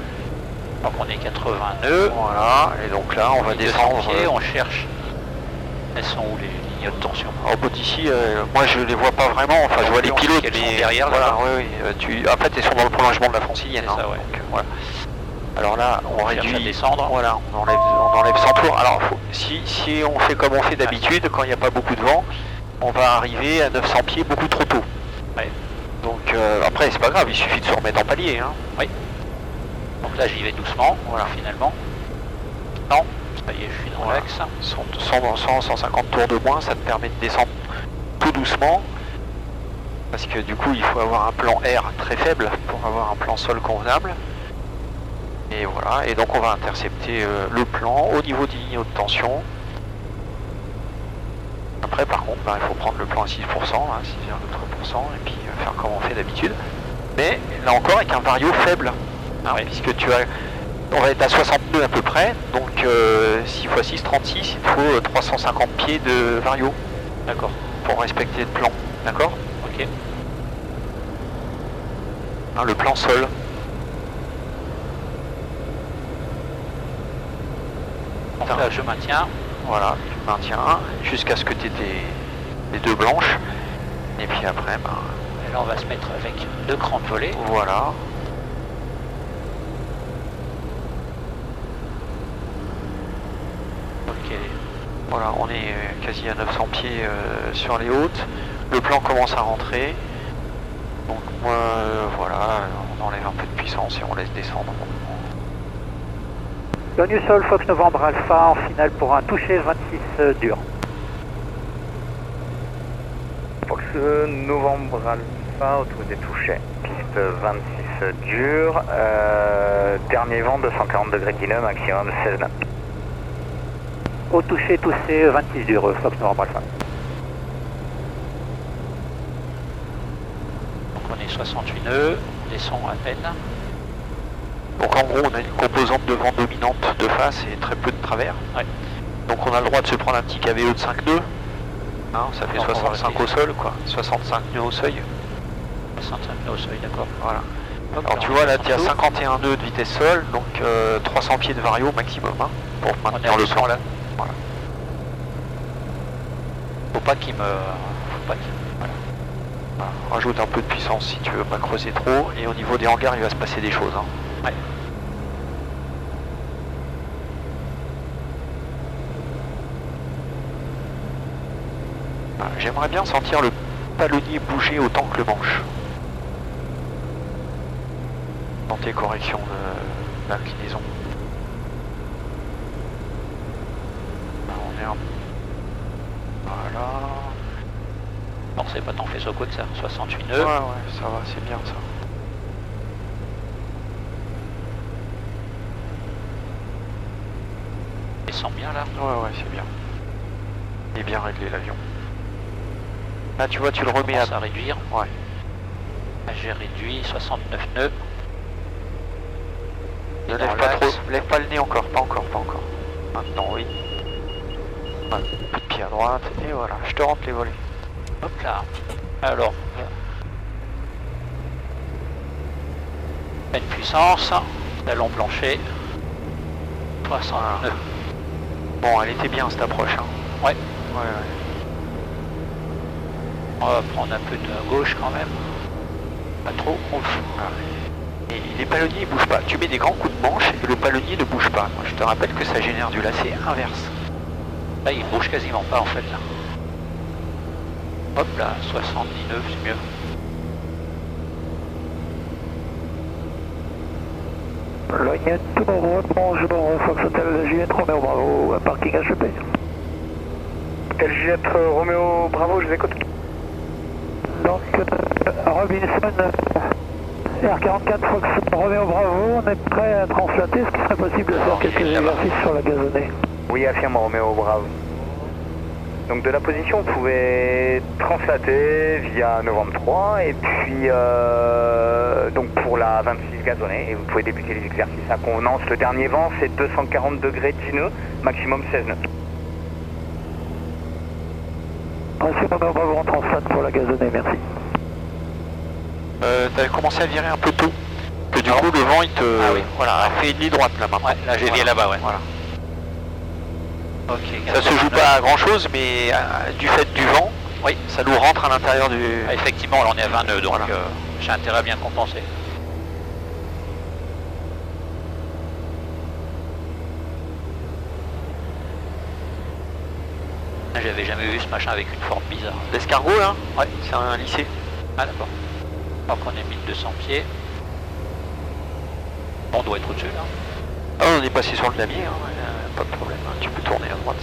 Donc on est 80 nœuds. Voilà, et donc là on va descendre. Pied, on cherche. Elles sont où les lignes de tension? En bout ici, moi je les vois pas vraiment, enfin je vois les pilotes, qu'elles mais sont derrière, voilà, là-bas. oui, oui. En fait, elles sont dans le prolongement de la francilienne. C'est ça, ouais. Donc, voilà. Alors là, on cherche réduit, à descendre. voilà, on enlève 100 tours. Alors si on fait comme on fait d'habitude, quand il n'y a pas beaucoup de vent, on va arriver à 900 pieds beaucoup trop tôt. Ouais. Donc après, c'est pas grave, il suffit de se remettre en palier. Hein. Oui. Donc là j'y vais doucement, voilà finalement. Non, ça y est, je suis dans Voilà. l'axe. 150 tours de moins, ça te permet de descendre tout doucement. Parce que du coup, il faut avoir un plan air très faible pour avoir un plan sol convenable. Et voilà, et donc on va intercepter le plan au niveau des lignes de tension. Après, par contre, il faut prendre le plan à 6%, hein, 6,3%, et puis faire comme on fait d'habitude. Mais là encore, avec un vario faible. Hein, puisque on va être à 60 nœuds à peu près, donc 6 x 6, 36, il faut 350 pieds de vario. D'accord. Pour respecter le plan, d'accord? Ok. Hein, le plan sol. Donc là je maintiens. Voilà, tu maintiens jusqu'à ce que tu aies les deux blanches. Et puis après, Et là on va se mettre avec 2 crans de volet. voilà. Voilà, on est quasi à 900 pieds sur les hautes. Le plan commence à rentrer. Donc moi, voilà, on enlève un peu de puissance et on laisse descendre. Lognu Sol, Fox Novembre Alpha en finale pour un toucher 26 dur. Fox Novembre Alpha, autour des touchés. Piste 26 dur. Dernier vent 240 degrés de nœud, maximum 16 nœuds. Au toucher, touché 26 dur, Fox Novembre Alpha. Donc on est 68 nœuds, on descend à peine. Donc en gros, on a une composante de vent dominante de face et très peu de travers. Ouais. Donc on a le droit de se prendre un petit KVE de 5 nœuds. Hein, ça fait Donc, 65 au sol, quoi. 65 nœuds au seuil. 65 nœuds au seuil, d'accord. Voilà. Hop, Alors là, tu on vois là, descend tu as tout. 51 nœuds de vitesse sol, donc 300 pieds de vario maximum hein, pour On est maintenir en le descend plan. là. Voilà. Faut pas qu'il me... Voilà. Voilà. Rajoute un peu de puissance si tu veux pas creuser trop, et au niveau des hangars, il va se passer des choses. Hein. Ouais. Voilà. J'aimerais bien sentir le palonnier bouger autant que le manche. Tenter correction de l'inclinaison. On est un... Voilà. Non, c'est pas tant fait au coup de ça. 68 Ouais, nœuds. ouais, ça va, c'est bien ça. Descend bien là. Ouais, c'est bien. Il est bien réglé l'avion. Là, tu vois, tu le remets à... Commence à réduire. Ouais. Là, j'ai réduit 69 nœuds. Ne Et lève dans pas trop, l'axe. lève pas le nez encore, pas encore. Maintenant, oui. Un coup de pied à droite, et voilà, je te rentre les volets. Hop là. Alors. Pleine puissance. Talon plancher. 60 nœuds. Bon, elle était bien cette approche. Hein. Ouais. Ouais. On va prendre un peu de gauche quand même. Pas trop. Ouf. Et les palonniers ils bougent pas. Tu mets des grands coups de manche et le palonnier ne bouge pas. Moi, je te rappelle que ça génère du lacet inverse. Là, il bouge quasiment pas en fait là. Hop là, 79, c'est mieux. Logne, tout bon, bonjour, Fox Hotel Juliette Romeo Bravo, parking HEP. Hotel Juliette Roméo Bravo, je vous écoute. Donc, Robinson, R44 Fox Romeo Bravo, on est prêt à translater, est-ce qu'il serait possible de faire quelques exercices sur la gazonnée? Oui, affirme Roméo Bravo. Donc de la position, vous pouvez translater via novembre 3 et puis donc pour la 26 gazonnée et vous pouvez débuter les exercices à convenance. Le dernier vent c'est 240 degrés 10 nœuds, maximum 16 nœuds. Monsieur Romeo Bravo, on translate pour la gazonnée, merci. T'avais commencé à virer un peu tôt. Que du coup, le vent, il te... Ah oui. Voilà, elle fait une ligne droite là maintenant. Ouais, là j'ai viré là-bas, ouais. Voilà. Ok. Ça se joue pas à grand chose, mais du fait du vent, oui, ça nous rentre à l'intérieur du... Ah, effectivement, là on est à 20 nœuds, donc Voilà. j'ai intérêt à bien compenser. J'avais jamais vu ce machin avec une forme bizarre. L'escargot là, ouais, c'est un lycée. Ah d'accord. Alors qu'on est 1200 pieds. On doit être au-dessus là. Ah, on est passé sur le damier, hein, pas de problème, hein, tu peux tourner à droite.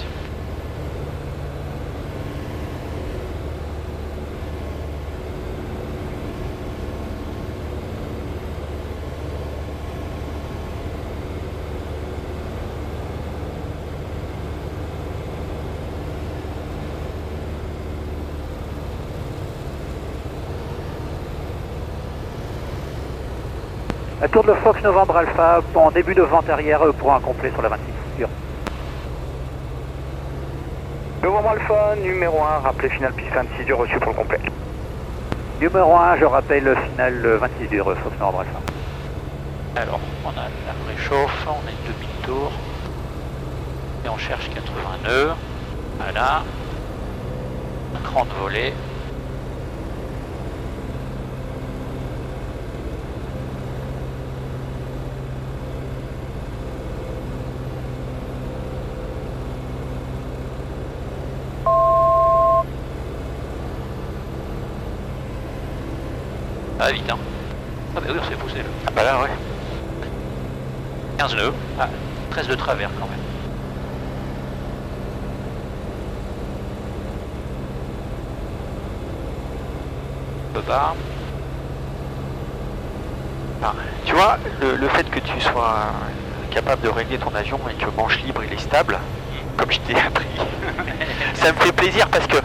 La tour de Fox Novembre Alpha en début de vente arrière pour un complet sur la 26. Dur. Novembre Alpha, numéro 1, rappelé final piste 26 du reçu pour le complet. Numéro 1, je rappelle le final 26 dur, Fox Novembre Alpha. Alors, on a la réchauffe, on a une demi-tour. Et on cherche 80 nœuds. Voilà. Un cran de volée. Ah vite hein. Ah bah oui, on s'est poussé là. Ah bah là, ouais. 15 nœuds. Ah, 13 de travers quand même. On peut pas. Ah, tu vois, le fait que tu sois capable de régler ton avion et que manche libre il est stable, comme je t'ai appris, ça me fait plaisir parce que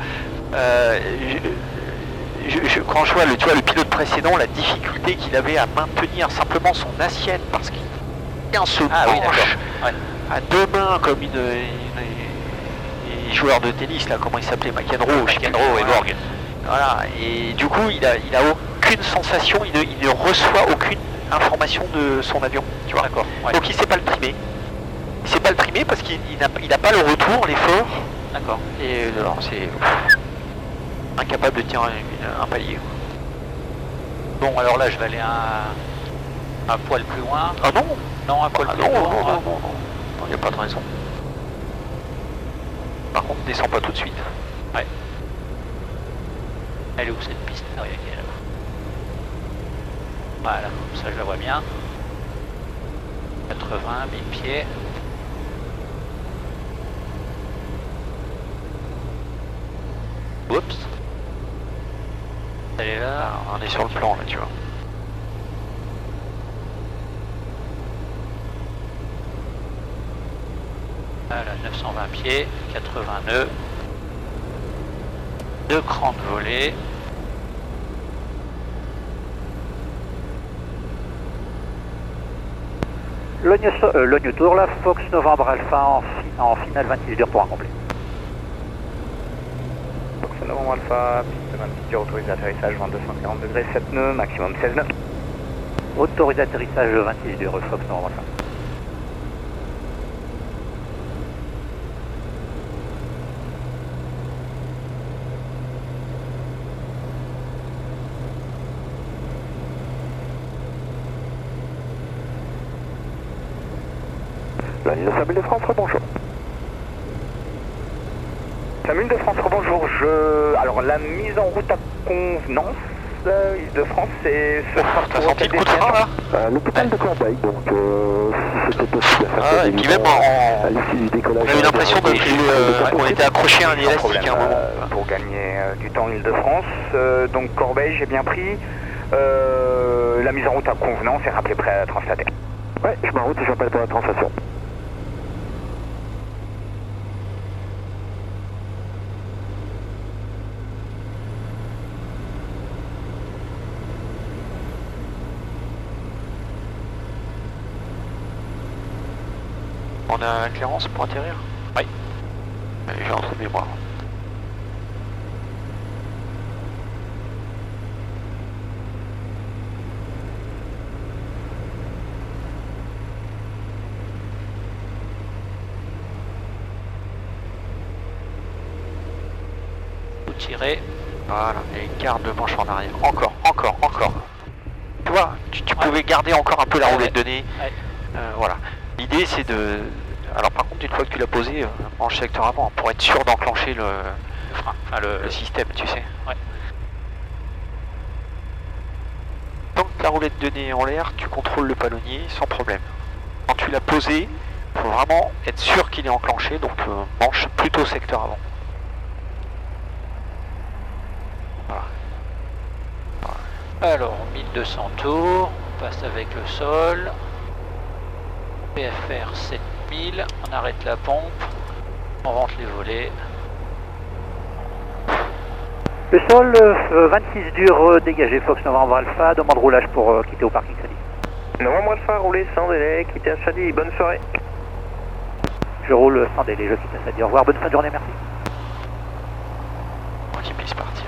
quand je vois tu vois, le pilote précédent, la difficulté qu'il avait à maintenir simplement son assiette parce qu'il se penche à deux mains comme les joueurs de tennis, là, comment il s'appelait, McEnroe et Borg. Voilà, et du coup il a aucune sensation, il ne reçoit aucune information de son avion, tu vois. D'accord. Ouais. Donc il sait pas le primer. Il sait pas le primer parce qu'il n'a pas le retour, l'effort. D'accord. Et alors c'est incapable de tenir un palier. Bon alors là je vais aller un poil plus loin. Ah non. Non, un poil plus loin. Non, il n'y a pas de raison. Par contre, descends pas tout de suite. Ouais. Elle est où cette piste? Ah oui, ok, là-bas. Voilà, comme ça je la vois bien. 80, 1000 pieds. Oups. Elle est là. On est sur le plan, là, tu vois. Voilà, 920 pieds, 80 nœuds. 2 crans de volée. Logne Tour, la Fox Novembre Alpha en finale 26 dur pour un complet. Fox Novembre Alpha, piste 26 dur, autorisé atterrissage 2240 degrés, 7 nœuds, maximum 16 nœuds. Autorisé atterrissage 26 dur, Fox Novembre Alpha. La ligne Samuel de France, bonjour. Samuel de France, bonjour. Alors la mise en route à convenance, Île-de-France, c'est ce sera T'as pour senti quelle le coup de frein là? L'hôpital de Corbeil, donc si c'était possible à faire Et puis même à l'issue du décollage. on a eu l'impression qu'on était accroché à un Sans élastique problème, à un moment. pour gagner du temps Île-de-France. Donc Corbeil, j'ai bien pris. La mise en route à convenance est rappelée prêt à translater. Ouais, je m'en route et j'appelle pour la translation. On a Clérance pour atterrir? Oui. J'ai un trou de mémoire. Vous tirez. Voilà, et garde le manche en arrière. Encore. Tu vois, tu pouvais garder encore un peu la roulette de nez. Ouais. Voilà. L'idée c'est de... Alors par contre, une fois que tu l'as posé, manche secteur avant, pour être sûr d'enclencher le frein, enfin le système, tu sais. Ouais. Tant que la roulette de nez est en l'air, tu contrôles le palonnier sans problème. Quand tu l'as posé, il faut vraiment être sûr qu'il est enclenché, donc manche plutôt secteur avant. Alors, 1200 tours, on passe avec le sol. PFR 7000, on arrête la pompe, on rentre les volets. Le sol 26 dur dégagé, Fox Novembre Alpha, demande roulage pour quitter au parking Sadi. Novembre Alpha, roulez sans délai, quittez à Sadi, bonne soirée. Je roule sans délai, je quitte à Sadi. Au revoir, bonne fin de journée, merci. Pour qu'il puisse partir.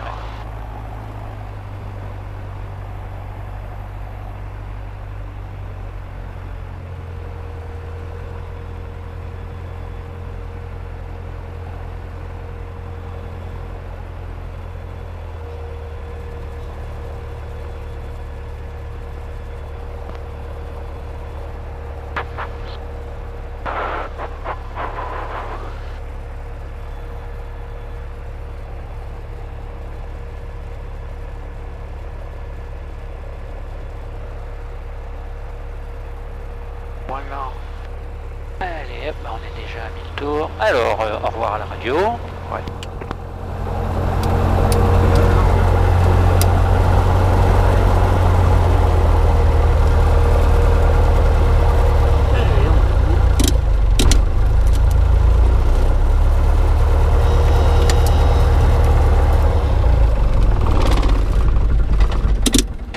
Et hop, on est déjà à 1000 tours. Alors, au revoir à la radio. Ouais.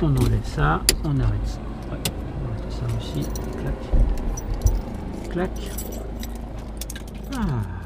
On enlève ça, on arrête ça. Ouais, on arrête ça aussi. Clac. Clac. Ah.